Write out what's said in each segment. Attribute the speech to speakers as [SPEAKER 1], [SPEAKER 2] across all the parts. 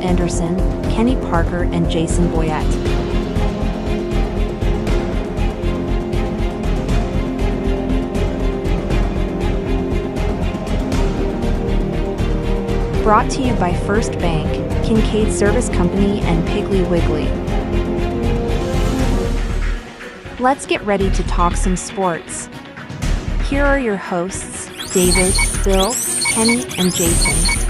[SPEAKER 1] Anderson, Kenny Parker, and Jason Boyette. Brought to you by First Bank, Kincaid Service Company, and Piggly Wiggly. Let's get ready to talk some sports. Here are your hosts, David, Bill, Kenny, and Jason.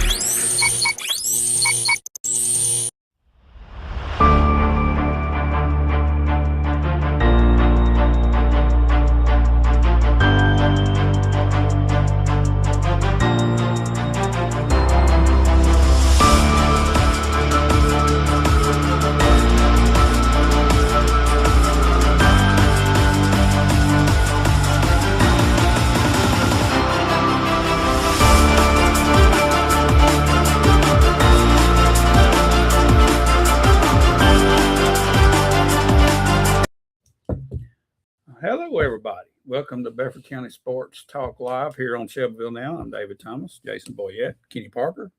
[SPEAKER 2] Hello, everybody. Welcome to Bedford County Sports Talk Live here on Shelbyville Now. I'm David Thomas, Jason Boyette, Kenny Parker,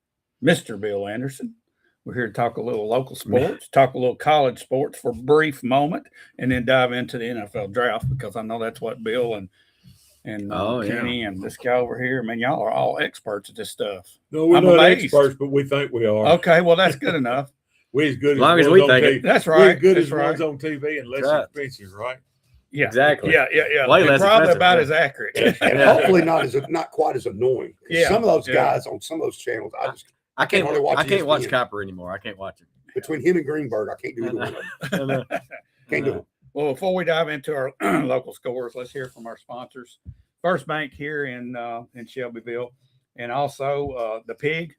[SPEAKER 2] Mr. Bill Anderson. We're here to talk a little local sports, talk a little college sports for a brief moment, and then dive into the NFL draft because I know that's what Bill and Kenny and this guy over here, man, y'all are all experts at this stuff.
[SPEAKER 3] No, we're not experts, but we think we are.
[SPEAKER 2] Okay, well, that's good enough.
[SPEAKER 3] We're as good
[SPEAKER 4] as long as we think it.
[SPEAKER 2] That's right.
[SPEAKER 3] We're as good
[SPEAKER 2] that's
[SPEAKER 3] as
[SPEAKER 2] right.
[SPEAKER 3] ones on TV and less expensive, right?
[SPEAKER 2] Yeah,
[SPEAKER 4] exactly.
[SPEAKER 2] Yeah.
[SPEAKER 4] Way less
[SPEAKER 2] probably
[SPEAKER 4] expensive,
[SPEAKER 2] about as accurate.
[SPEAKER 5] And hopefully not quite as annoying.
[SPEAKER 2] Yeah.
[SPEAKER 5] Some of those guys on some of those channels,
[SPEAKER 4] I can't
[SPEAKER 5] hardly watch
[SPEAKER 4] watch
[SPEAKER 5] ESPN.
[SPEAKER 4] Copper anymore. I can't watch it.
[SPEAKER 5] Between him and Greenberg, I can't do either one of them. Can't do it.
[SPEAKER 2] Well, before we dive into our local scores, let's hear from our sponsors. First Bank here in Shelbyville, and also the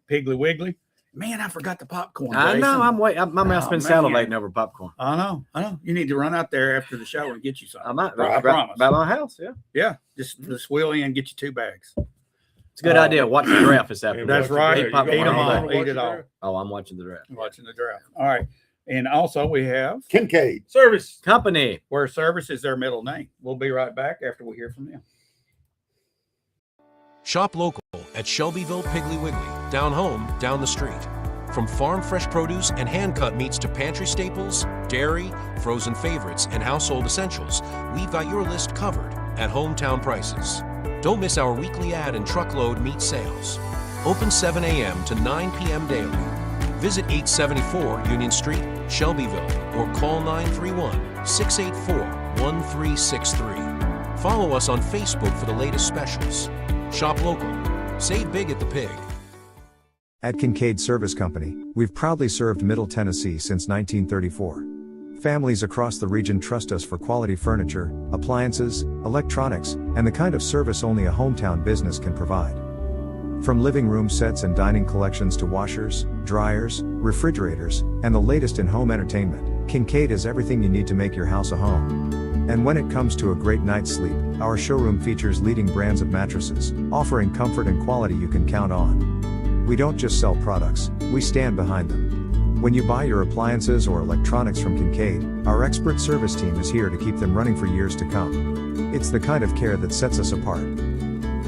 [SPEAKER 2] Piggly Wiggly. Man, I forgot the popcorn.
[SPEAKER 4] I
[SPEAKER 2] Jason.
[SPEAKER 4] know. I'm waiting. My mouth's been salivating over popcorn.
[SPEAKER 2] I know. You need to run out there after the show and get you some.
[SPEAKER 4] I might.
[SPEAKER 2] I promise.
[SPEAKER 4] By my house, yeah.
[SPEAKER 2] Yeah, just wheel in and get you 2 bags.
[SPEAKER 4] It's a good idea. Watch the draft this afternoon.
[SPEAKER 2] That's right.
[SPEAKER 4] Eat popcorn
[SPEAKER 2] Eat them
[SPEAKER 4] all
[SPEAKER 2] all.
[SPEAKER 4] day.
[SPEAKER 2] Eat it all.
[SPEAKER 4] Oh, I'm watching the draft.
[SPEAKER 2] Watching the draft. All right. And also we have
[SPEAKER 5] Kincaid
[SPEAKER 3] Service
[SPEAKER 4] Company,
[SPEAKER 2] where service is their middle name. We'll be right back after we hear from them.
[SPEAKER 6] Shop local at Shelbyville Piggly Wiggly, down home, down the street. From farm fresh produce and hand-cut meats to pantry staples, dairy, frozen favorites, and household essentials, we've got your list covered at hometown prices. Don't miss our weekly ad and truckload meat sales. Open 7 a.m. to 9 p.m. daily. Visit 874 Union Street, Shelbyville, or call 931-684-1363. Follow us on Facebook for the latest specials. Shop local. Save big at the Pig.
[SPEAKER 7] At Kincaid Service Company, we've proudly served Middle Tennessee since 1934. Families across the region trust us for quality furniture, appliances, electronics, and the kind of service only a hometown business can provide. From living room sets and dining collections to washers, dryers, refrigerators, and the latest in home entertainment, Kincaid is everything you need to make your house a home. And when it comes to a great night's sleep, our showroom features leading brands of mattresses, offering comfort and quality you can count on. We don't just sell products, we stand behind them. When you buy your appliances or electronics from Kincaid, our expert service team is here to keep them running for years to come. It's the kind of care that sets us apart.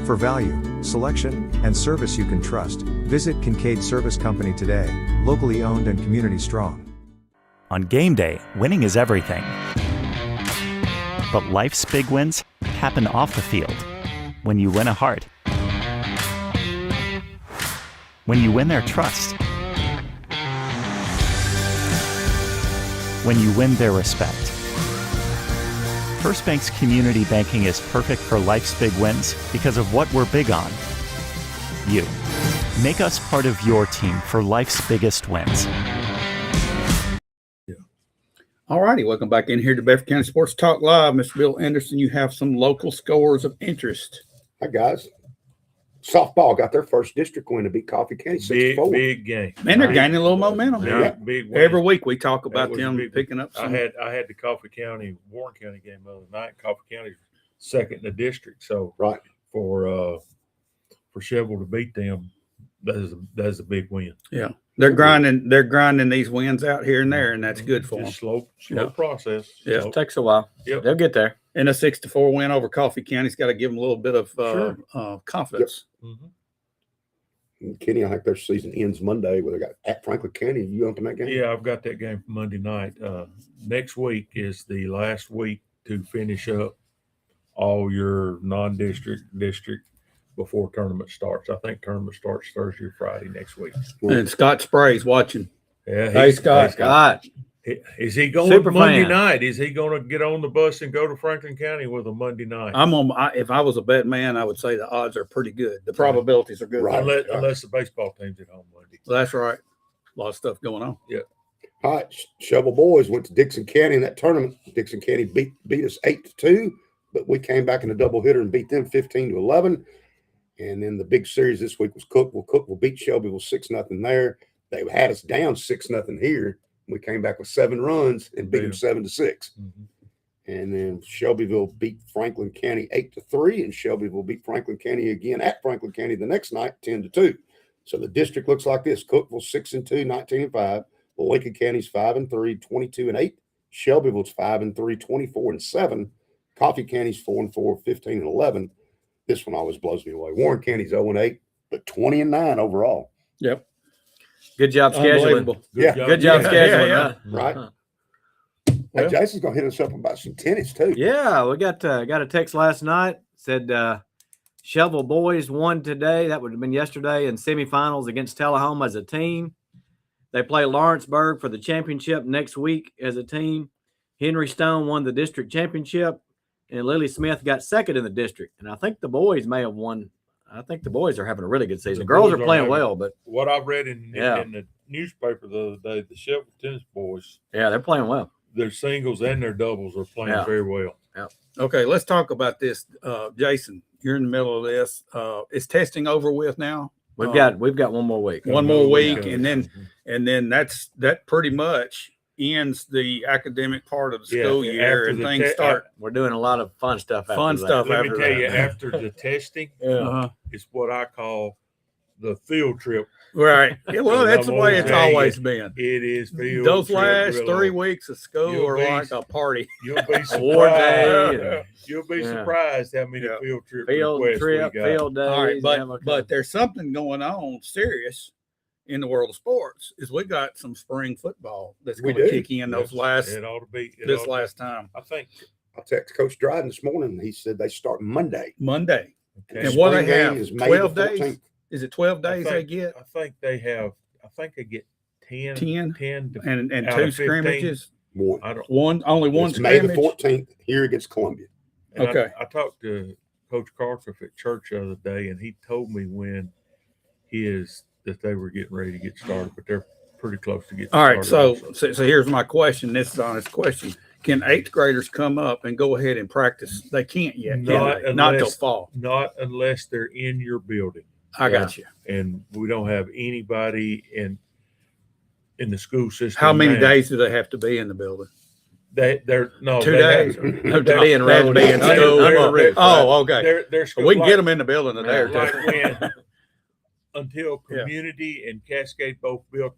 [SPEAKER 7] For value, selection, and service you can trust, visit Kincaid Service Company today, locally owned and community strong.
[SPEAKER 8] On game day, winning is everything. But life's big wins happen off the field. When you win a heart. When you win their trust. When you win their respect. First Bank's community banking is perfect for life's big wins because of what we're big on. You. Make us part of your team for life's biggest wins.
[SPEAKER 2] All righty, welcome back in here to Bedford County Sports Talk Live. Mr. Bill Anderson, you have some local scores of interest.
[SPEAKER 5] Hi, guys. Softball got their first district win to beat Coffee County 6-4.
[SPEAKER 3] big game.
[SPEAKER 2] Man, they're gaining a little momentum.
[SPEAKER 3] Yeah, big win.
[SPEAKER 2] Every week we talk about
[SPEAKER 3] was a
[SPEAKER 2] them
[SPEAKER 3] big
[SPEAKER 2] picking up some.
[SPEAKER 3] I had the Coffee County Warren County game the other night. Coffee County's second in the district, so
[SPEAKER 5] right
[SPEAKER 3] for Shelbyville to beat them, that's a big win.
[SPEAKER 2] Yeah, they're grinding these wins out here and there, and that's good for them.
[SPEAKER 3] Just slow
[SPEAKER 2] Yep.
[SPEAKER 3] process.
[SPEAKER 2] Yeah.
[SPEAKER 3] Slow.
[SPEAKER 4] It takes a while.
[SPEAKER 3] Yep.
[SPEAKER 4] They'll get there.
[SPEAKER 2] And a 6-4 win over Coffee County's got to give them a little bit of confidence.
[SPEAKER 3] Mhm.
[SPEAKER 5] Kenny, I think their season ends Monday where they got at Franklin County. You up in that game?
[SPEAKER 3] Yeah, I've got that game for Monday night. Next week is the last week to finish up all your non-district, district before tournament starts. I think tournament starts Thursday or Friday next week.
[SPEAKER 2] And Scott Spray's watching.
[SPEAKER 3] Yeah,
[SPEAKER 2] Hey, Scott.
[SPEAKER 4] Scott.
[SPEAKER 3] Is he going
[SPEAKER 4] Super
[SPEAKER 3] Monday
[SPEAKER 4] fan.
[SPEAKER 3] night? Is he going to get on the bus and go to Franklin County with a Monday night?
[SPEAKER 2] If I was a bet man, I would say the odds are pretty good. The probabilities are good.
[SPEAKER 5] Right.
[SPEAKER 3] Unless the baseball team's at home Monday.
[SPEAKER 2] That's right. A lot of stuff going on.
[SPEAKER 5] All right, Shovel Boys went to Dixon County in that tournament. Dixon County beat us 8-2, but we came back in a double hitter and beat them 15-11. And then the big series this week was Cookville. Cookville beat Shelbyville 6-0 there. They had us down 6-0 here. We came back with 7 runs and beat them 7-6.
[SPEAKER 3] Mm-hmm.
[SPEAKER 5] And then Shelbyville beat Franklin County 8-3, and Shelbyville beat Franklin County again at Franklin County the next night 10-2. So the district looks like this: Cookville 6-2, 19-5. Lincoln County's 5-3, 22-8. Shelbyville's 5-3, 24-7. Coffee County's 4-4, 15-11. This one always blows me away. Warren County's 0-8, but 20-9 overall.
[SPEAKER 2] Yep.
[SPEAKER 4] Good job scheduling.
[SPEAKER 2] Unbelievable.
[SPEAKER 4] Good job
[SPEAKER 2] Yeah,
[SPEAKER 4] scheduling.
[SPEAKER 2] yeah,
[SPEAKER 4] huh?
[SPEAKER 5] Right.
[SPEAKER 4] Huh.
[SPEAKER 5] Hey,
[SPEAKER 2] Well-
[SPEAKER 5] Jason's gonna hit us up about some tennis too.
[SPEAKER 4] Yeah, we got a text last night said Shovel Boys won today. That would have been yesterday in semifinals against Tullahoma as a team. They play Lawrenceburg for the championship next week as a team. Henry Stone won the district championship, and Lily Smith got second in the district. And I think the boys may have won. I think the boys are having a really good season.
[SPEAKER 3] The
[SPEAKER 4] Girls
[SPEAKER 3] boys
[SPEAKER 4] are
[SPEAKER 3] are
[SPEAKER 4] playing
[SPEAKER 3] having-
[SPEAKER 4] well, but
[SPEAKER 3] What I've read in
[SPEAKER 4] Yeah.
[SPEAKER 3] the newspaper the other day, the Shelby tennis boys,
[SPEAKER 4] yeah, they're playing well.
[SPEAKER 3] their singles and their doubles are playing
[SPEAKER 4] Yeah.
[SPEAKER 3] very well.
[SPEAKER 2] Okay, let's talk about this. Jason, you're in the middle of this. Is testing over with now?
[SPEAKER 4] We've got one more week.
[SPEAKER 2] One more week,
[SPEAKER 3] Another
[SPEAKER 2] and then that pretty much ends the academic part of the
[SPEAKER 3] Yeah,
[SPEAKER 2] school year,
[SPEAKER 3] after
[SPEAKER 2] and
[SPEAKER 3] the
[SPEAKER 2] things
[SPEAKER 3] te-
[SPEAKER 2] start.
[SPEAKER 4] We're doing a lot of fun stuff.
[SPEAKER 2] Fun
[SPEAKER 4] after that.
[SPEAKER 2] stuff.
[SPEAKER 3] Let me
[SPEAKER 2] after
[SPEAKER 3] tell you,
[SPEAKER 2] that.
[SPEAKER 3] after the testing,
[SPEAKER 2] Uh-huh.
[SPEAKER 3] it's what I call the field trip.
[SPEAKER 2] Right. Yeah, well,
[SPEAKER 3] And
[SPEAKER 2] that's
[SPEAKER 3] I'm
[SPEAKER 2] the way
[SPEAKER 3] gonna
[SPEAKER 2] it's
[SPEAKER 3] tell you,
[SPEAKER 2] always been.
[SPEAKER 3] It is field
[SPEAKER 2] Those
[SPEAKER 3] trip
[SPEAKER 2] last
[SPEAKER 3] galore.
[SPEAKER 2] 3 weeks of school
[SPEAKER 3] You'll
[SPEAKER 2] are
[SPEAKER 3] be-
[SPEAKER 2] like a party.
[SPEAKER 3] You'll be
[SPEAKER 4] Award day,
[SPEAKER 3] surprised.
[SPEAKER 4] and
[SPEAKER 3] You'll be
[SPEAKER 4] Yeah.
[SPEAKER 3] surprised how many
[SPEAKER 2] Yeah.
[SPEAKER 3] field trip
[SPEAKER 4] field
[SPEAKER 3] requests
[SPEAKER 4] trip,
[SPEAKER 3] we got.
[SPEAKER 4] field days.
[SPEAKER 2] All right,
[SPEAKER 4] yeah,
[SPEAKER 2] but there's something going on serious in the world of sports. Is we got some spring football that's
[SPEAKER 5] We
[SPEAKER 2] going to
[SPEAKER 5] do.
[SPEAKER 2] kick in those
[SPEAKER 3] Yes,
[SPEAKER 2] last
[SPEAKER 3] it ought to be it
[SPEAKER 2] this
[SPEAKER 3] ought to be.
[SPEAKER 2] last time
[SPEAKER 3] I think
[SPEAKER 5] I texted Coach Dryden this morning. He said they start Monday.
[SPEAKER 2] Monday.
[SPEAKER 3] okay,
[SPEAKER 2] And what
[SPEAKER 5] Spring
[SPEAKER 2] they have,
[SPEAKER 5] game is May
[SPEAKER 2] 12
[SPEAKER 5] the
[SPEAKER 2] days?
[SPEAKER 5] 14th.
[SPEAKER 2] Is it 12
[SPEAKER 3] I
[SPEAKER 2] days
[SPEAKER 3] think-
[SPEAKER 2] they get?
[SPEAKER 3] I think they have. I think they get 10
[SPEAKER 2] 10?
[SPEAKER 3] 10 to,
[SPEAKER 2] And
[SPEAKER 3] out
[SPEAKER 2] two
[SPEAKER 3] of 15.
[SPEAKER 2] scrimmages?
[SPEAKER 5] One.
[SPEAKER 3] I don't.
[SPEAKER 2] Only one
[SPEAKER 5] It's May the
[SPEAKER 2] scrimmage?
[SPEAKER 5] 14th here against Columbia.
[SPEAKER 3] And
[SPEAKER 2] Okay.
[SPEAKER 3] I talked to Coach Carcliffe at church the other day, and he told me when that they were getting ready to get started, but they're pretty close to getting
[SPEAKER 2] All right,
[SPEAKER 3] started.
[SPEAKER 2] so here's my question. This is an honest question. Can 8th graders come up and go ahead and practice? They can't yet, can
[SPEAKER 3] Not
[SPEAKER 2] they? Not till
[SPEAKER 3] unless-
[SPEAKER 2] fall.
[SPEAKER 3] Not unless they're in your building,
[SPEAKER 2] I got you.
[SPEAKER 3] and we don't have anybody in the school system.
[SPEAKER 2] How many
[SPEAKER 3] now.
[SPEAKER 2] days do they have to be in the building?
[SPEAKER 3] They're no
[SPEAKER 2] 2
[SPEAKER 3] they
[SPEAKER 2] days?
[SPEAKER 3] have-
[SPEAKER 2] No,
[SPEAKER 4] They're
[SPEAKER 2] they
[SPEAKER 4] being
[SPEAKER 2] have to
[SPEAKER 4] rolled
[SPEAKER 2] be
[SPEAKER 4] in.
[SPEAKER 2] in
[SPEAKER 3] They're-
[SPEAKER 2] school.
[SPEAKER 3] they're-
[SPEAKER 2] Oh, okay.
[SPEAKER 3] They're school,
[SPEAKER 2] We can
[SPEAKER 3] like,
[SPEAKER 2] get them in the building a day or two.
[SPEAKER 3] like when until
[SPEAKER 2] Yeah.
[SPEAKER 3] Community and Cascade both built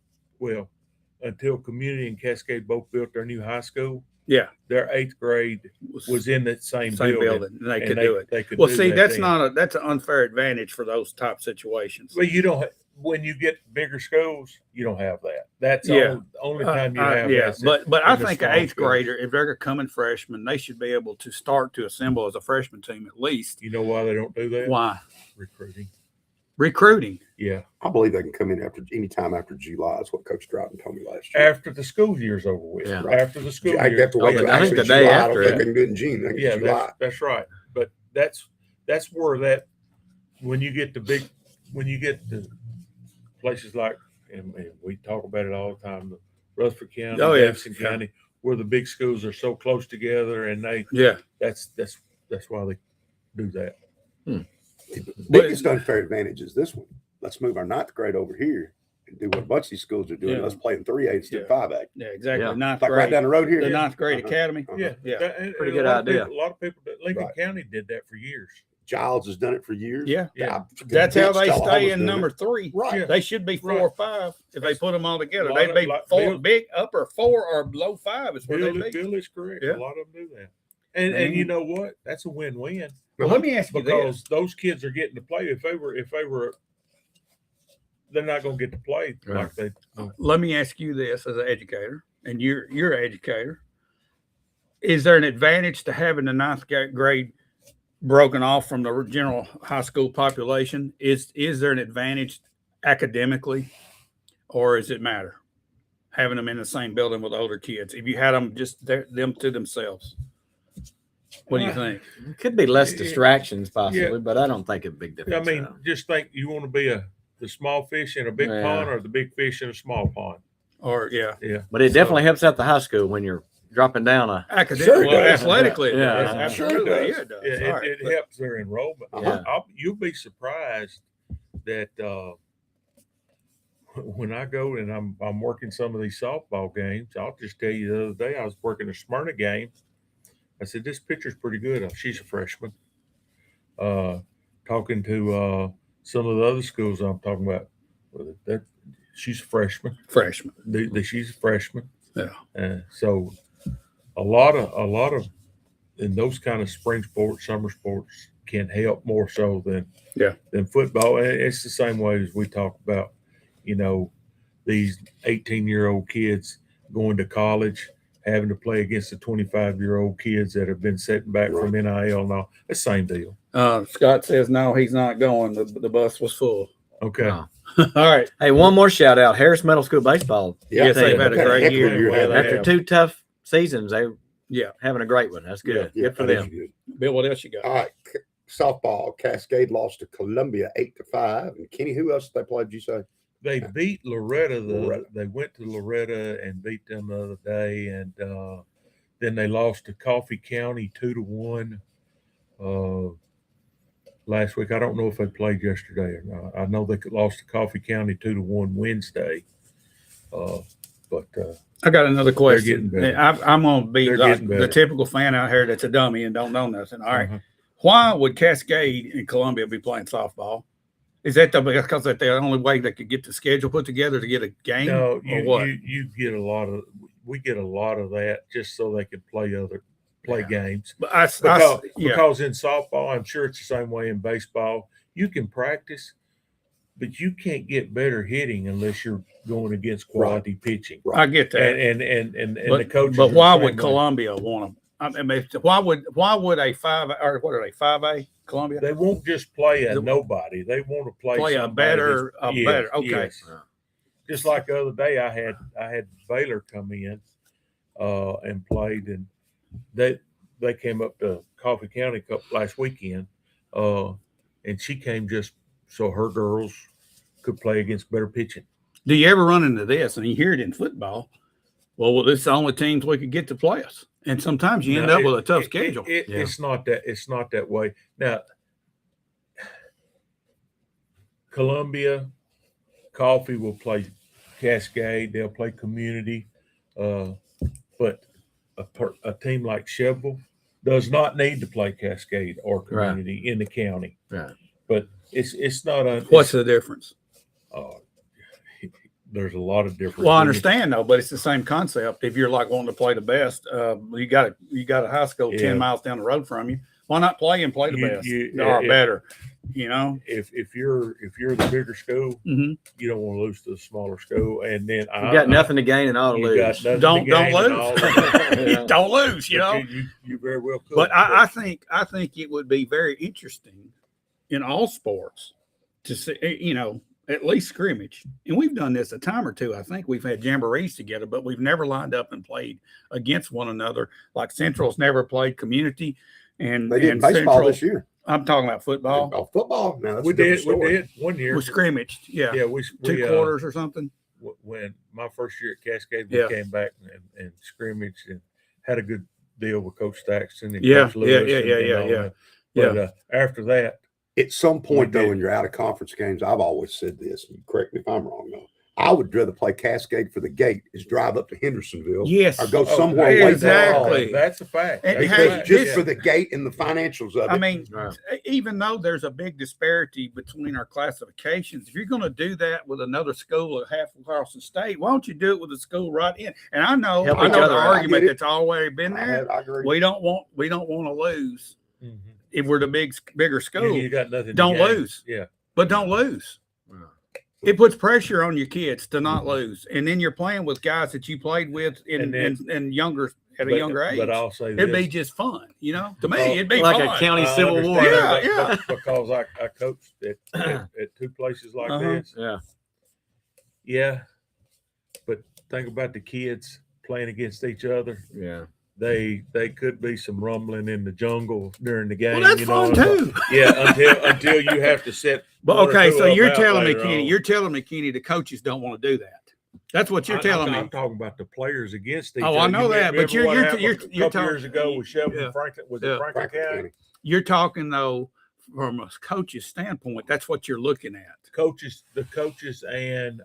[SPEAKER 3] until Community and Cascade both built their new high school.
[SPEAKER 2] Yeah.
[SPEAKER 3] Their 8th grade was in that same building.
[SPEAKER 2] and they
[SPEAKER 3] and
[SPEAKER 2] could do it.
[SPEAKER 3] They could
[SPEAKER 2] Well,
[SPEAKER 3] do
[SPEAKER 2] see,
[SPEAKER 3] that then.
[SPEAKER 2] that's an unfair advantage for those type situations.
[SPEAKER 3] Well, you don't. When you get bigger schools, you don't have that. That's
[SPEAKER 2] Yeah.
[SPEAKER 3] the only time you have
[SPEAKER 2] yeah,
[SPEAKER 3] that.
[SPEAKER 2] but I
[SPEAKER 3] in the
[SPEAKER 2] think an
[SPEAKER 3] small
[SPEAKER 2] 8th
[SPEAKER 3] schools.
[SPEAKER 2] grader, if they're coming freshmen, they should be able to start to assemble as a freshman team at least.
[SPEAKER 3] You know why they don't do that?
[SPEAKER 2] Why?
[SPEAKER 3] Recruiting.
[SPEAKER 2] Recruiting.
[SPEAKER 3] Yeah.
[SPEAKER 5] I believe they can come in any time after July. Is what Coach Dryden told me last year.
[SPEAKER 3] After the school year's over with.
[SPEAKER 4] Yeah.
[SPEAKER 3] After the school
[SPEAKER 5] I
[SPEAKER 3] year.
[SPEAKER 5] have to wait
[SPEAKER 4] Oh,
[SPEAKER 5] till
[SPEAKER 4] but I think
[SPEAKER 5] actually
[SPEAKER 4] the day
[SPEAKER 5] July. I
[SPEAKER 4] after,
[SPEAKER 5] don't think
[SPEAKER 4] yeah.
[SPEAKER 5] they can do it in June. I think
[SPEAKER 3] Yeah,
[SPEAKER 5] it's July.
[SPEAKER 3] that's right. But that's where that when you get to places like and we talk about it all the time, the Rutherford County,
[SPEAKER 2] Oh, yeah.
[SPEAKER 3] Davidson County, where the big schools are so close together, and
[SPEAKER 2] Yeah.
[SPEAKER 3] that's why they do that.
[SPEAKER 5] Biggest unfair advantage is this one. Let's move our 9th grade over here and do what a bunch of these schools are doing.
[SPEAKER 2] Yeah.
[SPEAKER 5] Let's play in 3A instead of
[SPEAKER 2] Yeah.
[SPEAKER 5] 5A.
[SPEAKER 2] Yeah, exactly.
[SPEAKER 4] Yeah.
[SPEAKER 2] Ninth
[SPEAKER 5] Like
[SPEAKER 2] grade.
[SPEAKER 5] right down the road here.
[SPEAKER 2] The 9th grade
[SPEAKER 5] Uh-huh.
[SPEAKER 2] academy.
[SPEAKER 5] Uh-huh.
[SPEAKER 3] Yeah,
[SPEAKER 2] Yeah.
[SPEAKER 4] Pretty
[SPEAKER 3] a
[SPEAKER 4] good
[SPEAKER 3] lot of
[SPEAKER 4] idea.
[SPEAKER 3] people- a lot of people, Lincoln
[SPEAKER 5] Right.
[SPEAKER 3] County did that for years.
[SPEAKER 5] Giles has done it for years.
[SPEAKER 2] Yeah.
[SPEAKER 3] Yeah.
[SPEAKER 5] I'm
[SPEAKER 2] That's how
[SPEAKER 5] convinced
[SPEAKER 2] they
[SPEAKER 5] Tullahoma's
[SPEAKER 2] stay in
[SPEAKER 5] doing
[SPEAKER 2] number
[SPEAKER 5] it.
[SPEAKER 2] 3.
[SPEAKER 5] Right.
[SPEAKER 3] Yeah.
[SPEAKER 2] They should be 4
[SPEAKER 3] Right.
[SPEAKER 2] or 5 if they put them all together.
[SPEAKER 3] Lot
[SPEAKER 2] They'd
[SPEAKER 3] of-
[SPEAKER 2] be
[SPEAKER 3] like
[SPEAKER 2] 4,
[SPEAKER 3] Bill-
[SPEAKER 2] big upper 4 or below 5 is where they'd be.
[SPEAKER 3] Bill is correct.
[SPEAKER 2] Yeah.
[SPEAKER 3] A lot of them do that. And you know what? That's a win-win
[SPEAKER 2] Well, let me ask you this.
[SPEAKER 3] because those kids are getting to play. If they were they're not going to get to play like they.
[SPEAKER 2] Let me ask you this as an educator, and you're an educator. Is there an advantage to having the ninth grade broken off from the general high school population? Is there an advantage academically, or does it matter having them in the same building with older kids? If you had them just them to themselves, what do you think?
[SPEAKER 4] It could be less distractions possibly, but I don't think it's a big difference.
[SPEAKER 3] I mean, just think you want to be the small fish in a big pond or the big fish in a small pond.
[SPEAKER 2] Or
[SPEAKER 4] but it definitely helps out the high school when you're dropping down
[SPEAKER 2] academically, athletically.
[SPEAKER 4] Absolutely.
[SPEAKER 2] It does.
[SPEAKER 3] It helps their enrollment. You'll be surprised that when I go and I'm working some of these softball games, I'll just tell you the other day I was working a Smyrna game. I said, this pitcher's pretty good. She's a freshman. Talking to some of the other schools I'm talking about, she's a freshman. She's a freshman.
[SPEAKER 2] Yeah.
[SPEAKER 3] So a lot of in those kind of spring sports, summer sports can help more so than football. And it's the same way as we talk about, these 18-year-old kids going to college, having to play against the 25-year-old kids that have been setting back from NIL and all. It's the same deal.
[SPEAKER 2] Scott says, no, he's not going. The bus was full.
[SPEAKER 3] Okay.
[SPEAKER 2] All right.
[SPEAKER 4] Hey, one more shout out. Harris Middle School baseball.
[SPEAKER 2] Yes, they've had a great year.
[SPEAKER 4] After 2 tough seasons, they
[SPEAKER 2] Yeah.
[SPEAKER 4] having a great one. That's good.
[SPEAKER 5] Yeah,
[SPEAKER 4] Good for
[SPEAKER 5] that is
[SPEAKER 4] them.
[SPEAKER 5] good.
[SPEAKER 2] Bill, what else you got?
[SPEAKER 5] All right. Softball, Cascade lost to Columbia 8-5. And Kenny, who else they played, you say?
[SPEAKER 3] They beat Loretta. They went to Loretta and beat them the other day, and then they lost to Coffee County 2-1 last week. I don't know if they played yesterday or not. I know they lost to Coffee County 2-1 Wednesday, but
[SPEAKER 2] I got another question.
[SPEAKER 3] They're getting better.
[SPEAKER 2] I'm going to be
[SPEAKER 3] They're
[SPEAKER 2] like
[SPEAKER 3] getting better.
[SPEAKER 2] the typical fan out here that's a dummy and don't know nothing. All right. Why would Cascade and Columbia be playing softball? Is that because that's the only way they could get the schedule put together to get a game?
[SPEAKER 3] No,
[SPEAKER 2] or what?
[SPEAKER 3] you get a lot of. We get a lot of that just so they can play games.
[SPEAKER 2] But
[SPEAKER 3] because in softball, I'm sure it's the same way in baseball. You can practice, but you can't get better hitting unless you're going against quality pitching.
[SPEAKER 2] I get that.
[SPEAKER 3] And the coaches.
[SPEAKER 2] But
[SPEAKER 3] are
[SPEAKER 2] why
[SPEAKER 3] the
[SPEAKER 2] would
[SPEAKER 3] same way.
[SPEAKER 2] Columbia want them? I mean, why would a 5 or what are they 5A Columbia?
[SPEAKER 3] They won't just play a nobody. They want to play
[SPEAKER 2] a
[SPEAKER 3] somebody
[SPEAKER 2] better.
[SPEAKER 3] yes,
[SPEAKER 2] Okay.
[SPEAKER 3] yes. Just like the other day, I had Baylor come in and played, and they came up to Coffee County last weekend, and she came just so her girls could play against better pitching.
[SPEAKER 2] Do you ever run into this? And you hear it in football. Well, this is the only teams we could get to play us, and sometimes you end up with a tough schedule.
[SPEAKER 3] It's not that way. Now, Columbia, Coffee will play Cascade. They'll play Community, but a team like Shelbyville does not need to play Cascade or Community in the county.
[SPEAKER 4] Right.
[SPEAKER 3] But it's not.
[SPEAKER 2] What's the difference?
[SPEAKER 3] There's a lot of different.
[SPEAKER 2] Well, I understand though, but it's the same concept. If you're like wanting to play the best, you got a high school 10 miles down the road from you. Why not play the best or better?
[SPEAKER 3] If you're the bigger school, you don't want to lose to the smaller school, and then
[SPEAKER 4] You got nothing to gain and all to lose.
[SPEAKER 2] Don't lose. Don't lose.
[SPEAKER 3] You very well could.
[SPEAKER 2] But I think it would be very interesting in all sports to see, at least scrimmage. And we've done this a time or two. I think we've had jamborees together, but we've never lined up and played against one another. Like Central's never played Community, and
[SPEAKER 5] They did baseball
[SPEAKER 2] Central,
[SPEAKER 5] this year.
[SPEAKER 2] I'm talking about football.
[SPEAKER 5] Oh, football. Now that's
[SPEAKER 3] we
[SPEAKER 5] a different
[SPEAKER 3] did
[SPEAKER 5] story.
[SPEAKER 3] one year.
[SPEAKER 2] We scrimmaged,
[SPEAKER 3] Yeah, we
[SPEAKER 2] 2 quarters or something.
[SPEAKER 3] When my first year at Cascade, we came back and scrimmaged and had a good deal with Coach Staxton and Coach Lewis. But after that,
[SPEAKER 5] At some point, though, when you're out of conference games, I've always said this, and correct me if I'm wrong, though. I would rather play Cascade for the gate is drive up to Hendersonville.
[SPEAKER 2] Yes.
[SPEAKER 5] Or go somewhere away
[SPEAKER 2] exactly.
[SPEAKER 3] That's a fact.
[SPEAKER 2] And
[SPEAKER 3] That's
[SPEAKER 5] just for the gate and the financials of it.
[SPEAKER 2] I mean, even though there's a big disparity between our classifications, if you're going to do that with another school at half across the state, why don't you do it with a school right in? And I know
[SPEAKER 4] Help
[SPEAKER 2] the
[SPEAKER 4] each other out.
[SPEAKER 2] argument that's already been there.
[SPEAKER 5] I agree.
[SPEAKER 2] We don't want to lose if we're the bigger school.
[SPEAKER 3] You got nothing.
[SPEAKER 2] Don't
[SPEAKER 3] to gain.
[SPEAKER 2] lose.
[SPEAKER 3] Yeah,
[SPEAKER 2] but don't lose. It puts pressure on your kids to not lose, and then you're playing with guys that you played with in younger at a younger age.
[SPEAKER 3] But I'll say
[SPEAKER 2] it'd
[SPEAKER 3] this.
[SPEAKER 2] be just fun, you know. To me, it'd be
[SPEAKER 4] like
[SPEAKER 2] fun.
[SPEAKER 4] a county civil war.
[SPEAKER 2] Yeah.
[SPEAKER 3] Because I coached at two places like this.
[SPEAKER 4] Yeah.
[SPEAKER 3] Yeah. But think about the kids playing against each other.
[SPEAKER 4] Yeah.
[SPEAKER 3] They could be some rumbling in the jungle during the game.
[SPEAKER 2] Well, that's
[SPEAKER 3] you know,
[SPEAKER 2] fun too.
[SPEAKER 3] Yeah, until you have to set.
[SPEAKER 2] But
[SPEAKER 3] one or
[SPEAKER 2] okay,
[SPEAKER 3] two
[SPEAKER 2] so
[SPEAKER 3] of
[SPEAKER 2] you're
[SPEAKER 3] them out
[SPEAKER 2] telling me,
[SPEAKER 3] later
[SPEAKER 2] Kenny,
[SPEAKER 3] on.
[SPEAKER 2] you're telling me, Kenny, the coaches don't want to do that. That's what you're telling me.
[SPEAKER 3] I'm talking about the players against each
[SPEAKER 2] Oh,
[SPEAKER 3] other.
[SPEAKER 2] I know that, but you're
[SPEAKER 3] a couple
[SPEAKER 2] talking
[SPEAKER 3] years ago with Shelby
[SPEAKER 2] yeah.
[SPEAKER 3] Franklin. Was
[SPEAKER 2] Yeah.
[SPEAKER 3] it Franklin County?
[SPEAKER 2] You're talking though from a coach's standpoint. That's what you're looking at.
[SPEAKER 3] The coaches and